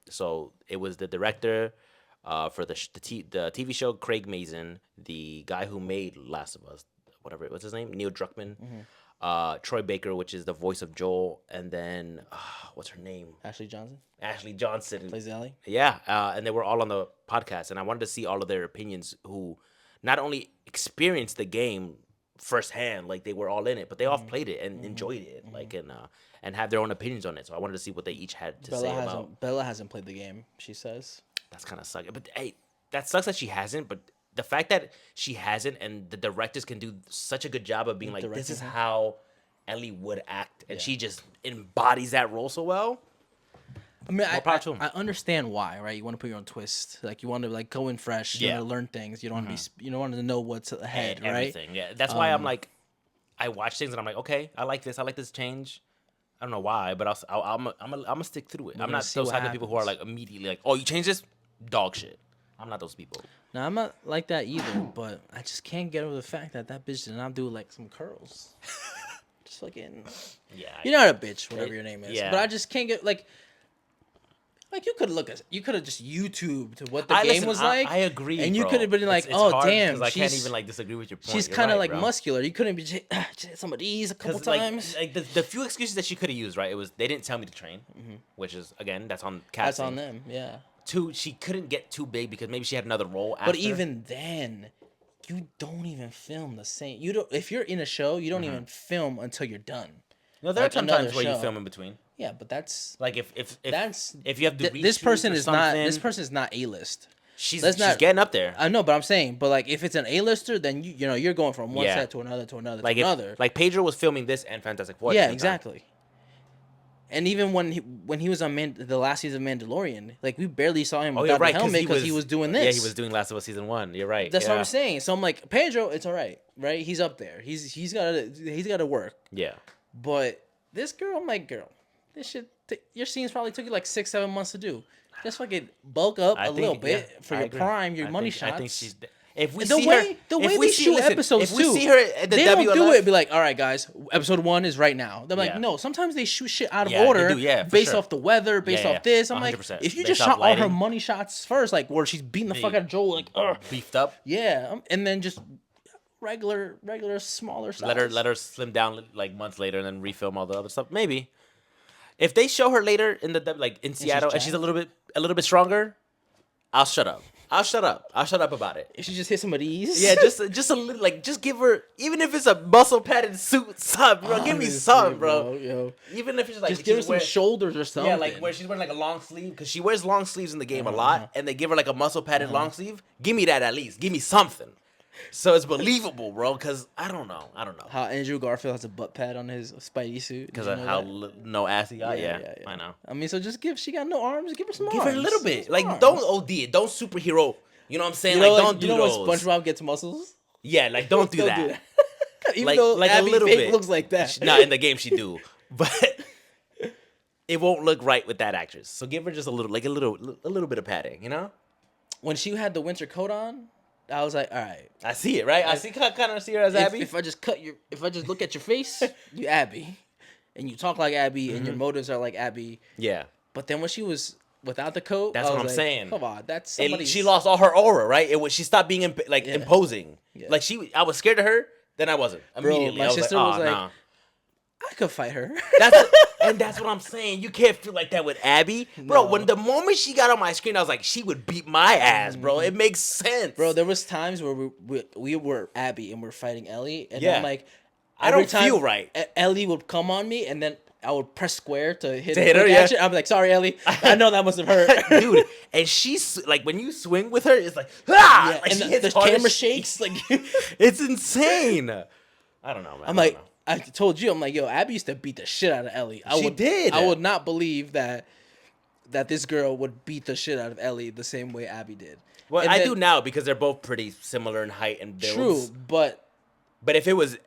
so it was the director for the TV show, Craig Mazin, the guy who made Last of Us, what's his name, Neil Druckmann, Troy Baker, which is the voice of Joel, and then what's her name, Ashley Johnson Plays Ellie. Yeah, and they were all on the podcast, and I wanted to see all of their opinions, who not only experienced the game firsthand, like they were all in it, but they all played it and enjoyed it, like and have their own opinions on it. So I wanted to see what they each had to say about. Bella hasn't played the game. She says That's kind of sucky, but hey, that sucks that she hasn't. But the fact that she hasn't, and the directors can do such a good job of being like, this is how Ellie would act, and she just embodies that role so well. I mean, I understand why, right? You want to put your own twist, like you want to like go in fresh, you want to learn things, you don't want to be, you don't want to know what's ahead, right? Everything, yeah. That's why I'm like, I watch things and I'm like, okay, I like this change. I don't know why, but I'm gonna stick through it. I'm not those type of people who are like immediately like, oh, you changed this, dog shit. I'm not those people. No, I'm not like that either, but I just can't get over the fact that bitch did not do like some curls. Just fucking, you're not a bitch, whatever your name is. Yeah. But I just can't get like you could have just YouTubed what the game was like. I agree, and you bro. could have been like, it's oh hard damn, I can't even like disagree with your point. She's kind of like muscular. You couldn't be just some of these a couple times. Like the few excuses that she could have used, right? It was they didn't tell me to train, which is again that's on casting. That's on them, yeah. 2, she couldn't get too big because maybe she had another role. But even then, you don't even film the same. You don't. If you're in a show, you don't even film until you're done. No, there are sometimes where you film in between. Yeah, but that's like if you have to this person is not A-list. She's getting up there. I know, but I'm saying, but like if it's an A-lister, then you know you're going from one set to another to another like to another. Like Pedro was filming this and Fantastic Four. Yeah, exactly. And even when he was on the last season of Mandalorian, like we barely saw him without the helmet because he was doing this. Yeah, he was doing Last of Us season 1. You're right. That's what I'm saying. So I'm like, Pedro, it's all right, right? He's up there. He's got to work. Yeah. But this girl, I'm like, girl, this shit. Your scenes probably took you like 6-7 months to do. Just fucking bulk up a little bit for your prime, your money shots. I think she's. If we the see way her, the way they shoot episodes if too, we see her at the they WLF, don't do it. Be like, all right, guys, episode 1 is right now. They're like, no. Sometimes they shoot shit out of order, based off the weather, based off this. I'm 100%. Like, if you just shot all her money shots first, like where she's beating the fuck out of Joel, like, beefed up, and then just regular smaller size. Let her slim down like months later, and then refilm all the other stuff. Maybe if they show her later in the like in Seattle, and she's a little bit stronger, I'll shut up. I'll shut up about it. If she just hit some of these. Yeah, just a little, like, just give her, even if it's a muscle padded suit, something, bro. Give me something, bro. Yo. Even if it's like, just give her some shoulders or something. Yeah, like where she's wearing like a long sleeve, because she wears long sleeves in the game a lot, and they give her like a muscle padded long sleeve. Give me that at least. Give me something. So it's believable, bro, because I don't know. How Andrew Garfield has a butt pad on his Spidey suit. Because of how no ass he got? Yeah, I know. I mean, so just she got no arms, give her some arms. Give her a little bit. Like, don't OD it. Don't superhero. You know what I'm saying? Like, don't do those. You know when SpongeBob gets muscles? Yeah, like, don't do that. Even though like Abby a little fake bit. looks like that. Not in the game, she do, but it won't look right with that actress. So give her just a little bit of padding, you know? When she had the winter coat on, I was like, all right. I see it, right? I kind of see her as Abby. If I just look at your face, you Abby, and you talk like Abby, and your motives are like Abby. Yeah. But then when she was without the coat, That's I what was I'm like, saying. Come on, that's somebody. She lost all her aura, right? She stopped being imposing. Yeah. Like I was scared of her. Then I wasn't immediately. My I was sister like, was like, nah. I could fight her. That's what I'm saying. You can't feel like that with Abby, bro. No. When the moment she got on my screen, I was like, she would beat my ass, bro. It makes sense, Bro, there was times where we were Abby and we're fighting Ellie, and Yeah. I'm like, I don't feel right. Ellie would come on me, and then I would press square to hit her, quick yeah. action. I'm like, sorry, Ellie. I know that must have hurt. dude. And she's like, when you swing with her, it's like, ah, Yeah, like and she the hits hard camera as shakes. Like, it's insane. I don't know, man. I'm like, I told you, I'm like, yo, Abby used to beat the shit out of Ellie. She did. I would not believe that this girl would beat the shit out of Ellie the same way Abby did. well, And I then- do now because they're both pretty similar in height and builds. True, but But if it was,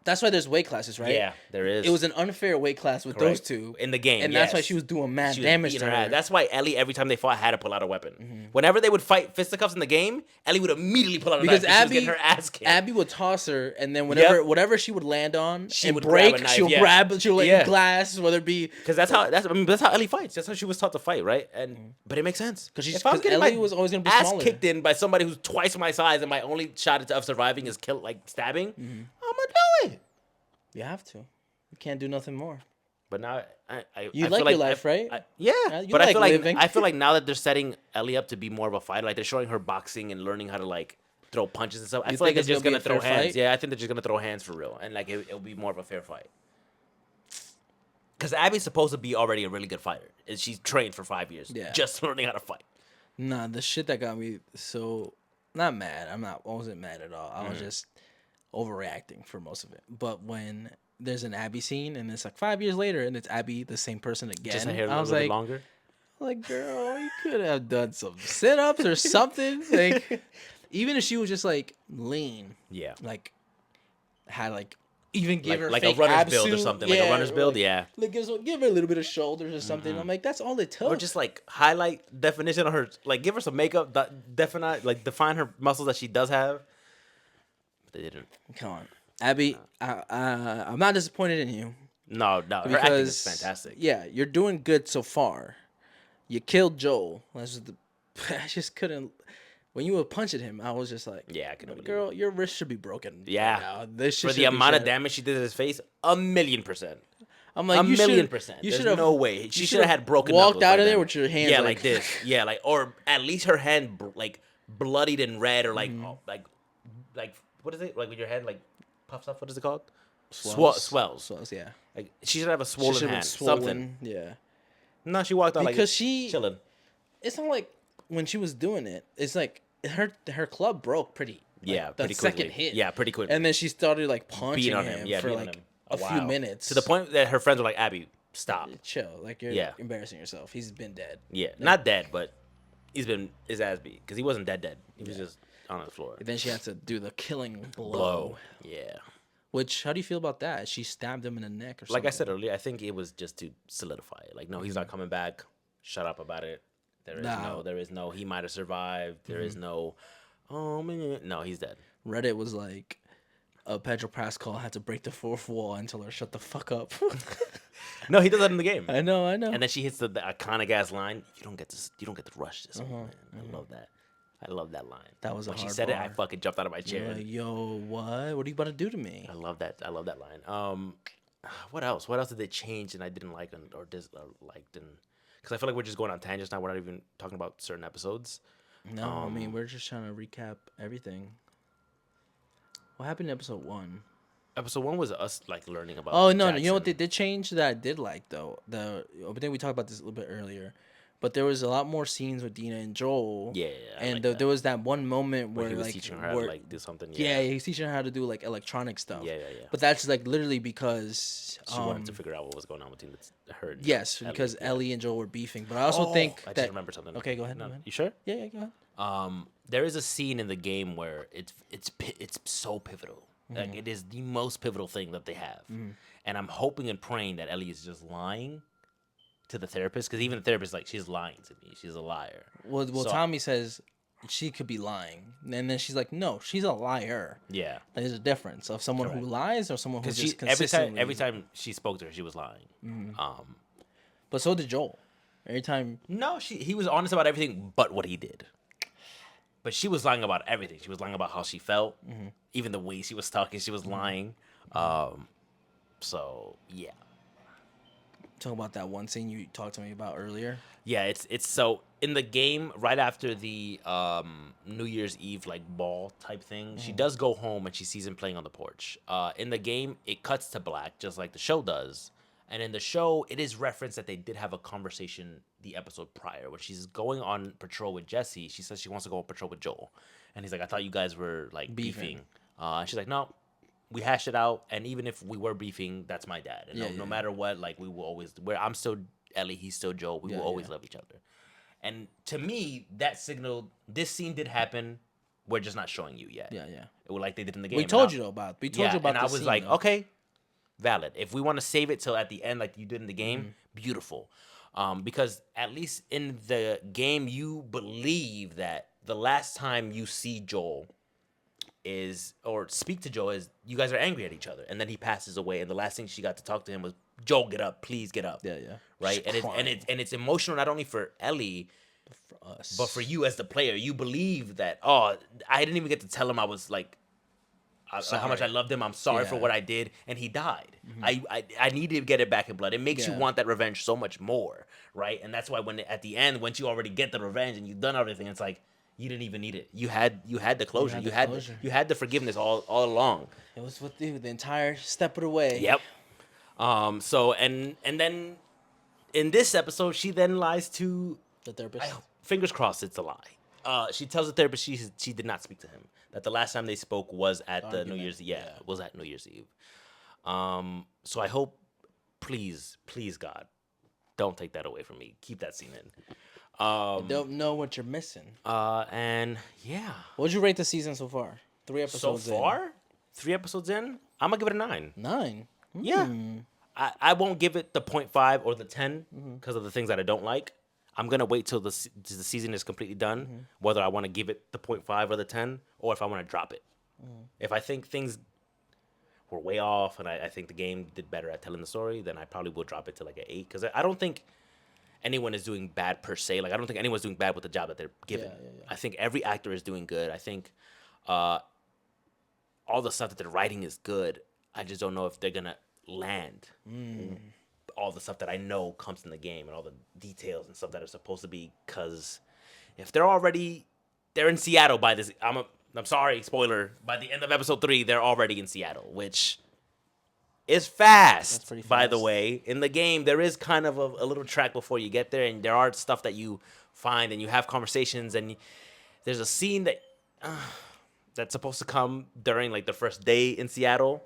that's why there's weight classes, right? yeah, there is. It was an unfair weight class with those Correct. two In the game, and that's why yes. she was doing mad She was damage beating to her her. ass. That's why Ellie, every time they fought, had to pull out a weapon. Mm-hmm. Whenever they would fight fisticuffs in the game, Ellie would immediately pull out a Because knife. She was getting her ass kicked. Abby would toss her, and then Yep. whatever she would land on She and would grab break, a knife, she'll yeah. grab, she'll like Yeah. glass, whether it be Because that's how Ellie fights. That's how she was taught to fight, right? And but it makes sense. because I'm getting Ellie my was always gonna be ass smaller. kicked in by somebody who's twice my size, and my only shot of surviving is stabbing, Mm-hmm. I'm gonna do it. You have to. You can't do nothing more. But now You I like feel your life, right? Yeah, you but I like feel like living. I feel like now that they're setting Ellie up to be more of a fighter, like they're showing her boxing and learning how to like throw punches and stuff. I You feel like think they're it's just gonna gonna be a throw fair hands. fight? Yeah, I think they're just gonna throw hands for real, and like it'll be more of a fair fight. Because Abby's supposed to be already a really good fighter. And she's trained for 5 years, Yeah. just learning how to fight. Nah, the shit that got me so not mad. I wasn't mad at all. I Mm-hmm. was just overreacting for most of it. But when there's an Abby scene and it's like 5 years later and it's Abby the same person again, Just her hair a I was little bit like, longer. girl, you could have done some sit ups or something. Like, even if she was just like lean, Yeah. like had like even give her Like fake a runner's ab build or suit. something. Like a runner's or, build, like, yeah. Like give her a little bit of shoulders or something. I'm like, that's all it took. Or just like highlight definition on her, like give her some makeup, define her muscles that she does have. But they didn't. Come on, Abby. I'm not disappointed in you No, her acting is fantastic. Yeah, you're doing good so far. You killed Joel. I just couldn't. When you were punching him, I was just like, Yeah, I couldn't believe girl, your wrist should be broken. Yeah. right now. This shit For should the be amount of shattered." damage she did to his face, 1,000,000%. I'm like, A you million should- percent. You There's should have no way. She you should have had broken walked knuckles out right of there then. with your hands Yeah, like like this. Yeah, like or at least her hand like bloodied and red, or like like what is it? Like when your hand like puffs up. What is it called? Swells. Swells, yeah. Like she should have a She swollen should have been hand. swollen. Something. Yeah. No, she walked out Because like she chilling. It's not like when she was doing it, it's like her club broke pretty. Yeah, the pretty second quickly. hit. Yeah, pretty quickly. And then she started like punching beating on him, him. Yeah, for beating like him. a few minutes. To the point that her friends were like, Abby, stop. Chill. Like you're Yeah. embarrassing yourself. He's been dead. Yeah, not dead, but he's been his ass beat because he wasn't dead. He was just on the floor. And then she had to do the killing blow. Blow. Yeah. Which, how do you feel about that? She stabbed him in the neck or something. Like I said earlier, I think it was just to solidify it. Like, no, he's not coming back. Shut up about it. There is no. He might have survived. There is no. Oh man, no, he's dead. Reddit was like, Pedro Pascal had to break the fourth wall and tell her shut the fuck up. No, he does that in the game. I know. And then she hits the iconic ass line. You don't get to rush this. Man. I love that. I love that line. That was a when she hard said it. bar. I fucking jumped out of my chair. You're like, yo, what? What are you about to do to me? I love that. I love that line. What else? What else did they change and I didn't like or liked? And because I feel like we're just going on tangents now. We're not even talking about certain episodes. No, I mean, we're just trying to recap everything. What happened in episode 1? Episode 1 was us like learning about. Oh no, you know what Jackson. they did change that I did like though. I think we talked about this a little bit earlier, but there was a lot more scenes with Dina and Joel. Yeah, I and like that. there was that one moment where he was like teaching her how to like do something. yeah, he's teaching her how to do like electronic stuff. Yeah. But that's like literally because She wanted to figure out what was going on between her. And yes, Ellie. because Yeah. Ellie and Joel were beefing. But I also think I that just remembered something. Okay, go ahead. No, go ahead. you sure? Yeah, go ahead. There is a scene in the game where it's so pivotal. Like it is the most pivotal thing that they have, and I'm hoping and praying that Ellie is just lying to the therapist, because even the therapist like she's lying to me. She's a liar. Well, So- Tommy says she could be lying, and then she's like, "No, she's a liar." Yeah, There's a difference of someone who Correct. lies or someone who because just she every consistently. time she spoke to her, she was lying. But so did Joel. Every time. No, he was honest about everything but what he did. But she was lying about everything. She was lying about how she felt, even the way she was talking. She was lying. So yeah. Talk about that one scene you talked to me about earlier. Yeah, it's so in the game right after the New Year's Eve like ball type thing, she does go home and she sees him playing on the porch. In the game, it cuts to black just like the show does, and in the show, it is referenced that they did have a conversation the episode prior when she's going on patrol with Jesse. She says she wants to go on patrol with Joel, and he's like, "I thought you guys were like beefing." And she's like, "No." We hashed it out, and even if we were beefing, that's my dad. And no matter what, like we will always. Where I'm still Ellie, he's still Joel. We will always love each other. And to me, that signaled this scene did happen. We're just not showing you yet. Yeah, yeah. It was like they did in the game. We told you though about. We told you about. And I the was scene, like, though. okay, valid. If we want to save it till at the end, like you did in the game, beautiful. Because at least in the game, you believe that the last time you see Joel or speak to Joel is you guys are angry at each other, and then he passes away, and the last thing she got to talk to him was, "Joel, get up, please get up." Yeah, yeah. Right, She's and it's emotional not only for Ellie, for us, but for you as the player. You believe that. Oh, I didn't even get to tell him I was like. How much I loved him. I'm sorry for what I did, and he died. I needed to get it back in blood. It makes you want that revenge so much more, right? And that's why at the end, once you already get the revenge and you've done everything, it's like you didn't even need it. You had the closure. You had the forgiveness all along. It was with you the entire step of the way. Yep. So and then in this episode, she then lies to The therapist. Fingers crossed, it's a lie. She tells the therapist she did not speak to him. That the last time they spoke was at the New Year's. Was at New Year's Eve. So I hope, please, God, don't take that away from me. Keep that scene in. Don't know what you're missing. And yeah. What'd you rate the season so far? 3 episodes. So far, 3 episodes in, I'm gonna give it a 9. 9. Yeah. I won't give it the 0.5 or the 10 because of the things that I don't like. I'm going to wait till the season is completely done, whether I want to give it the 0.5 or the 10, or if I want to drop it. If I think things were way off and I think the game did better at telling the story, then I probably will drop it to like an 8. Because I don't think anyone is doing bad per se. Like, I don't think anyone's doing bad with the job that they're given. Yeah. I think every actor is doing good. I think all the stuff that they're writing is good. I just don't know if they're going to land all the stuff that I know comes in the game and all the details and stuff that are supposed to be, because if they're in Seattle by this, I'm sorry, spoiler, by the end of episode 3, they're already in Seattle, which is fast. That's pretty fast. By the way. In the game, there is kind of a little track before you get there, and there are stuff that you find and you have conversations, and there's a scene that's supposed to come during like the first day in Seattle.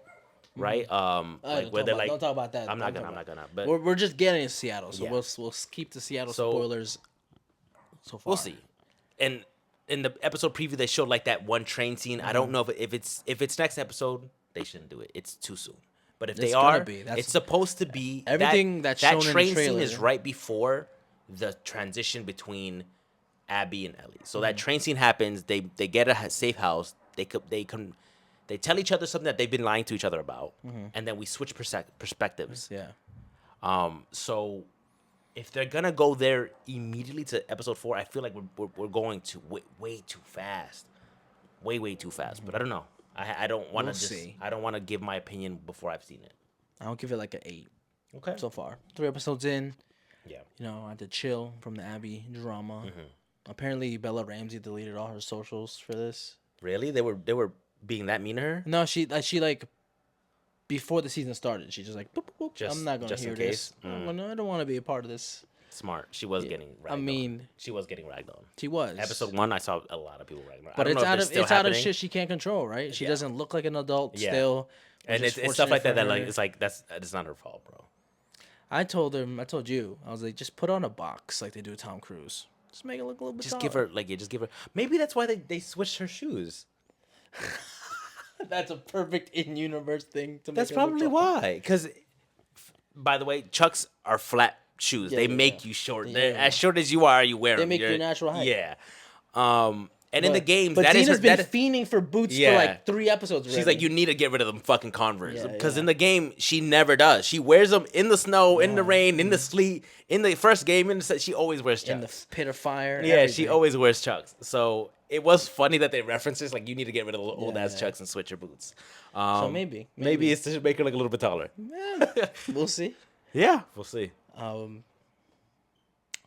Right, like where they're like, don't talk about that. I'm not gonna. But we're just getting to Seattle, so Yeah. we'll keep the Seattle spoilers. So far, we'll see. And in the episode preview, they showed like that one train scene. I don't know if it's next episode, they shouldn't do it. It's too soon. But if they are, it's supposed to be everything that's shown in the train trailer. scene is right before the transition between Abby and Ellie. So that train scene happens. They get a safe house. They tell each other something that they've been lying to each other about, and then we switch perspectives. Yeah. So if they're gonna go there immediately to episode 4, I feel like we're going to way too fast, way too fast. But I don't know. I don't want to see. I don't want to give my opinion before I've seen it. I'll give it like an 8. Okay. So far, 3 episodes in. Yeah. You know, I had to chill from the Abby drama. Apparently, Bella Ramsey deleted all her socials for this. Really? They were being that mean to her? No, she like before the season started, she just like, boop, boop, boop. I'm not gonna just hear in this. case? I don't want to be a part of this. Smart. She was getting ragged on. I mean, she was getting ragged on. she was. Episode 1, I saw a lot of people ragging on. But I don't know if it's out of happening. shit she can't control, right? She doesn't look like an adult still. And Which is it's stuff like that fortunate that for like her. it's like it's not her fault, bro. I told you, I was like, just put on a box like they do with Tom Cruise. Just make it look a little bit. Just give her. Maybe that's why they switched her shoes. That's a perfect in-universe thing to make. That's her look probably tall. why. Because, by the way, Chucks are flat shoes. Yeah, They yeah, make yeah. you short. Yeah, They're yeah. as short as you are. You wear They them. make your natural height. Yeah. And in the games, but that is Dina's her. been That, fiending for boots for Yeah. like 3 episodes already. she's like, you need to get rid of them fucking Converse. Yeah, Because yeah. in the game, she never does. She wears them in the snow, in the rain, in the sleet. In the first game, she always wears Chucks. in the pit of fire. Yeah, everything. she always wears Chucks. So it was funny that they referenced this. Like, you need to get rid of the old ass yeah. Chucks and switch your boots. So maybe it's to make her look a little bit taller. We'll see. Yeah, we'll see.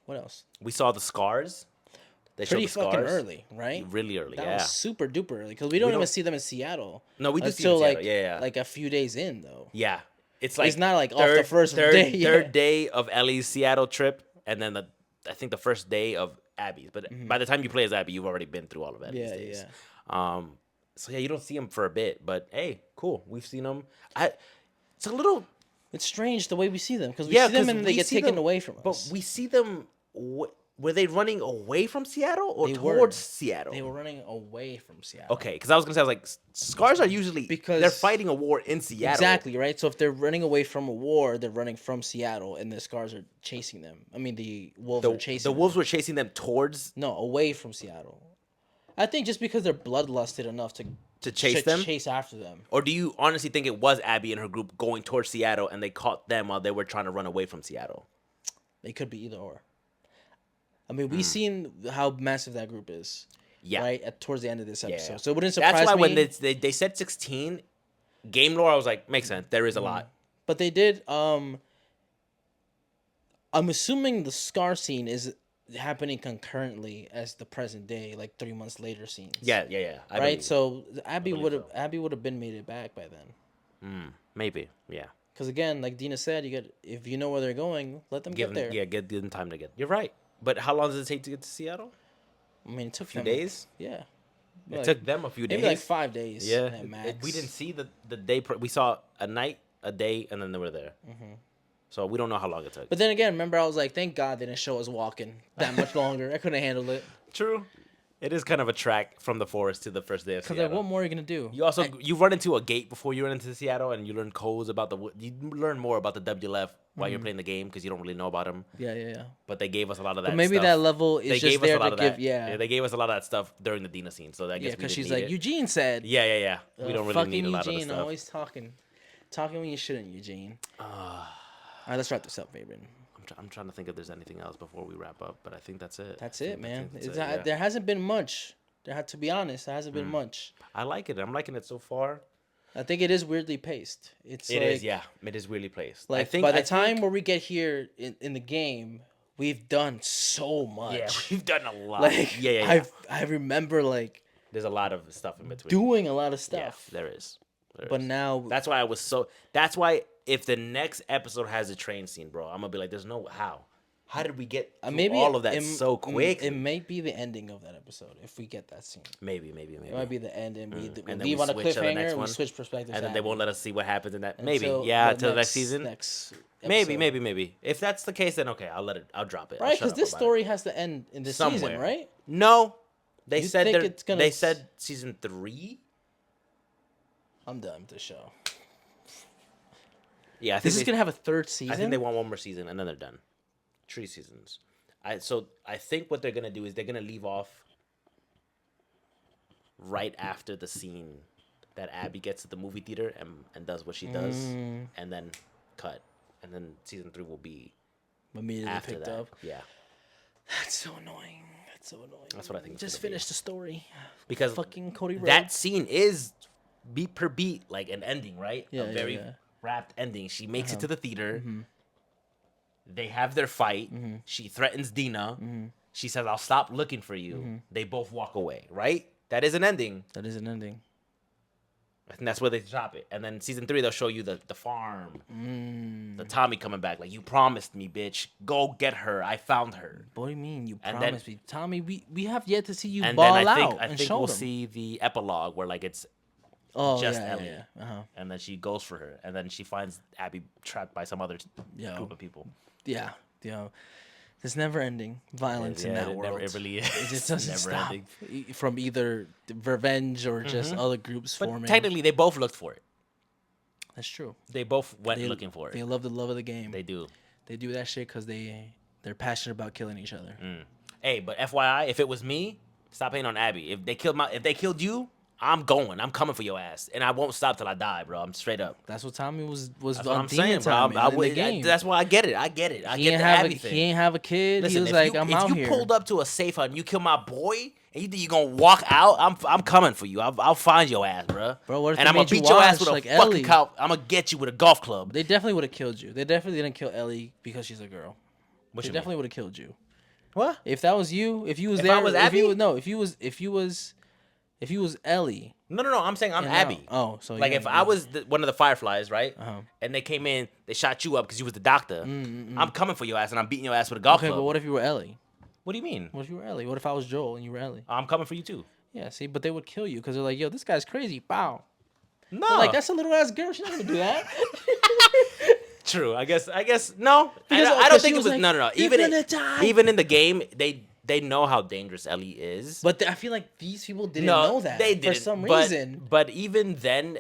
What else? We saw the scars. They Pretty showed the fucking scars. early, right? Really early, That yeah. was super duper early because we don't even see them in Seattle. No, we do see them in like Seattle, yeah. like a few days in though. Yeah. It's like It's not like off the first day, yeah. Third day of Ellie's Seattle trip, and then I think the first day of Abby's. But by the time you play as Abby, you've already been through all of Abby's days. Yeah. So yeah, you don't see him for a bit, but hey, cool. We've seen him. It's a little. It's strange the way we see them because we see them and they get taken away from us. But we see them. Were they running away from Seattle or They towards were. Seattle? They were running away from Seattle. Okay, because I was gonna say, I was like, scars are usually Because- they're fighting a war in Seattle. Exactly, right? So if they're running away from a war, they're running from Seattle and the scars are chasing them. I mean, the wolves are chasing The them. wolves were chasing them towards No, away from Seattle. I think just because they're bloodlusted enough to chase them. chase after them. Or do you honestly think it was Abby and her group going towards Seattle and they caught them while they were trying to run away from Seattle? They could be either or. I mean, we've seen how massive that group is. Yeah. Right? Towards the end of this episode. Yeah. So it wouldn't surprise me. That's why when they said 16, game lore, I was like, makes sense. There is a lot. But they did. I'm assuming the scar scene is happening concurrently as the present day, like 3 months later scenes. Yeah. Right. believe. So Abby believe would have so. Abby would have been made it back by then. Maybe. Yeah. Because again, like Dina said, if you know where they're going, let them get there. Yeah, give them time to get. You're right. But how long does it take to get to Seattle? I mean, it took A few them, days? Yeah. It took them a few days. Maybe like 5 days. Yeah. At max. We didn't see the day. We saw a night, a day, and then they were there. So we don't know how long it took. But then again, remember I was like, thank God they didn't show us walking that much longer. I couldn't handle it. True. It is kind of a track from the forest to the first day of Because Seattle. like, what more are you gonna do? You run into a gate before you run into Seattle, and you learn codes about you learn more about the WLF while you're playing the game because you don't really know about them. Yeah. But they gave us a lot of that. But maybe stuff. that level is just there to give. That. Yeah. They gave us a lot of that stuff during the Dina scene, so I guess Yeah, because we she's didn't like, need it. Eugene said. Yeah. We don't really fucking need a lot Eugene, of the stuff. always talking when you shouldn't, Eugene. All right, let's wrap this up, Fabian. I'm trying to think if there's anything else before we wrap up, but I think that's it. That's it, man. Yeah. There hasn't been much. To be honest, there hasn't been much. I like it. I'm liking it so far. I think it is weirdly paced. It is, yeah. It is really placed. Like I think by the time where we get here in the game, we've done so much. Yeah, we've done a lot. Like, yeah. I remember like There's a lot of stuff in between. doing a lot of stuff. Yeah, there is. But now That's why I was so. That's why if the next episode has a train scene, bro, I'm gonna be like, there's no how. How did we get through all of that so quick? It may be the ending of that episode if we get that scene. Maybe. It might be the end and we then leave we on a switch to the next cliffhanger and we one. switch perspectives. And then they won't let us see what happens in that. until Till the next season. Next Maybe. episode. If that's the case, then okay, I'll drop it. Right, because this story has to end in this season, Somewhere. right? No, they You said think it's gonna they said season 3. I'm done with the show. Yeah, I think This is gonna have a third season. I think they want one more season and then they're done. 3 seasons. I think what they're gonna do is they're gonna leave off right after the scene that Abby gets at the movie theater and does what she does, and then cut, and then season 3 will be immediately after picked that. up. Yeah, That's so annoying. that's what I think. Just finish the story. Because Fucking Cody Rhodes. that scene is beat per beat like an ending, right? Yeah, a very yeah. wrapped ending. She makes it to the theater. They have their fight. She threatens Dina. She says, "I'll stop looking for you." They both walk away, right? That is an ending. That is an ending. I think that's where they drop it. And then season 3, they'll show you the farm. The Tommy coming back. Like, you promised me, bitch. Go get her. I found her. What do you mean? You And promised me, Tommy. We have yet to see you And ball then out I and think show we'll them. see the epilogue where, like, it's just Ellie. Yeah. Uh-huh. And then she goes for her. And then she finds Abby trapped by some other Yo. group of people. Yeah. There's never-ending violence in that world. It really is. It just doesn't never stop ending. from either revenge or just other groups But forming. technically, they both looked for it. That's true. They both went looking for it. They love the love of the game. They do. They do that shit because they're passionate about killing each other. Hey, but FYI, if it was me, stop hating on Abby. If they killed you, I'm going. I'm coming for your ass, and I won't stop till I die, bro. I'm straight up. That's what Tommy was That's on what I'm demon saying, bro. time in the game. That's why I get it. I get it. I He get ain't the have Abby thing. he ain't have a kid. Listen, he was like, I'm out if here. you pulled up to a safe house and you kill my boy, and you think you gonna walk out, I'm coming for you. I'll find your ass, bro. Bro, what if and they I'm gonna made you beat your ass watch, with like a fucking Ellie? cow. I'm gonna get you with a golf club. They definitely would have killed you. They definitely didn't kill Ellie because she's a girl. What They you definitely would have killed you. What? If that was you, if you was If there, I was Abby? if you was Ellie. No. I'm saying I'm and Abby. Oh, so Like yeah, if I was one of the Fireflies, right? Uh-huh. And they came in, they shot you up because you was the doctor. I'm coming for your ass, and I'm beating your ass with a golf okay, club. but what if you were Ellie? What do you mean? What if you were Ellie? What if I was Joel and you were Ellie? I'm coming for you too. Yeah, see, but they would kill you because they're like, yo, this guy's crazy. Bow. No, They're like, that's a little ass girl. She's not gonna do that. true. I guess no. Because- I because don't she think it was was like, no. "You're gonna die." Even in the game, they know how dangerous Ellie is. But I feel like these people didn't know that they for didn't. some But- reason. But even then,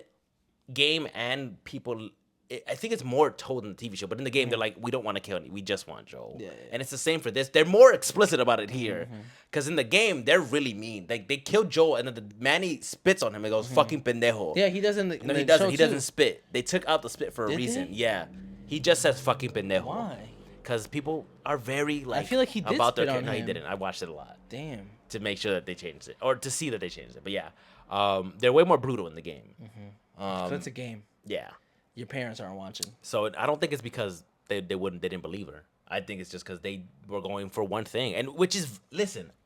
game and people, I think it's more told in the TV show. But in the game, they're like, we don't want to kill any. We just want Joel. Yeah. And it's the same for this. They're more explicit about it here. Because in the game, they're really mean. They killed Joel, and then the Manny spits on him and goes, fucking pendejo. Yeah, he doesn't. No, he doesn't. He doesn't spit. They took out the spit for a Did reason. they? Yeah. He just says fucking pendejo. Why? Because people are very like. I feel like he did about spit their on No, he him. didn't. I watched it a lot Damn. to make sure that they changed it, or to see that they changed it. But yeah, they're way more brutal in the game. So it's a game. Yeah. Your parents aren't watching. So I don't think it's because they didn't believe her. I think it's just because they were going for one thing, and which is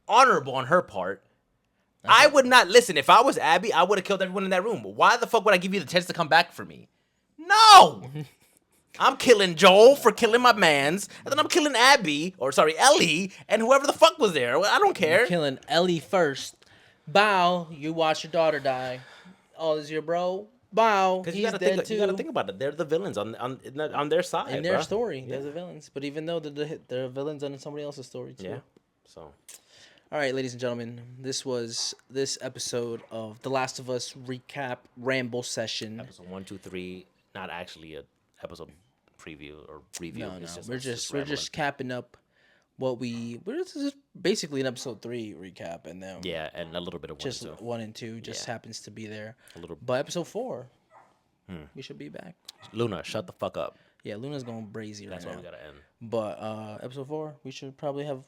honorable on her part. I would not listen. If I was Abby, I would have killed everyone in that room. Why the fuck would I give you the chance to come back for me? No! I'm killing Joel for killing my mans, and then I'm killing Ellie, and whoever the fuck was there. I don't care. You're killing Ellie first. Bow. You watch your daughter die. Oh, is your bro? Bow. Because He's you gotta dead think. You gotta think about it. They're the villains on their side. In their bruh. story, Yeah. they're the villains. But even though they're villains in somebody else's story too. Yeah. So. All right, ladies and gentlemen, this was this episode of The Last of Us recap ramble session. Episode 1, 2, 3. Not actually a episode preview or review. No, It's we're rambling. just capping up what we're just basically an episode 3 recap, and then Yeah, and a little bit of 1 just and 2. 1 and 2 just Yeah. happens to be there. A little. But episode 4, we should be back. Luna, shut the fuck up. Yeah, Luna's going brazy That's right why now. we gotta end. But episode 4, we should probably have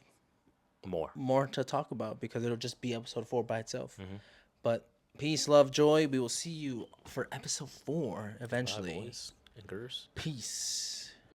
more to talk about because it'll just be episode 4 by itself. But peace, love, joy. We will see you for episode 4 eventually. Boys and girls. Peace.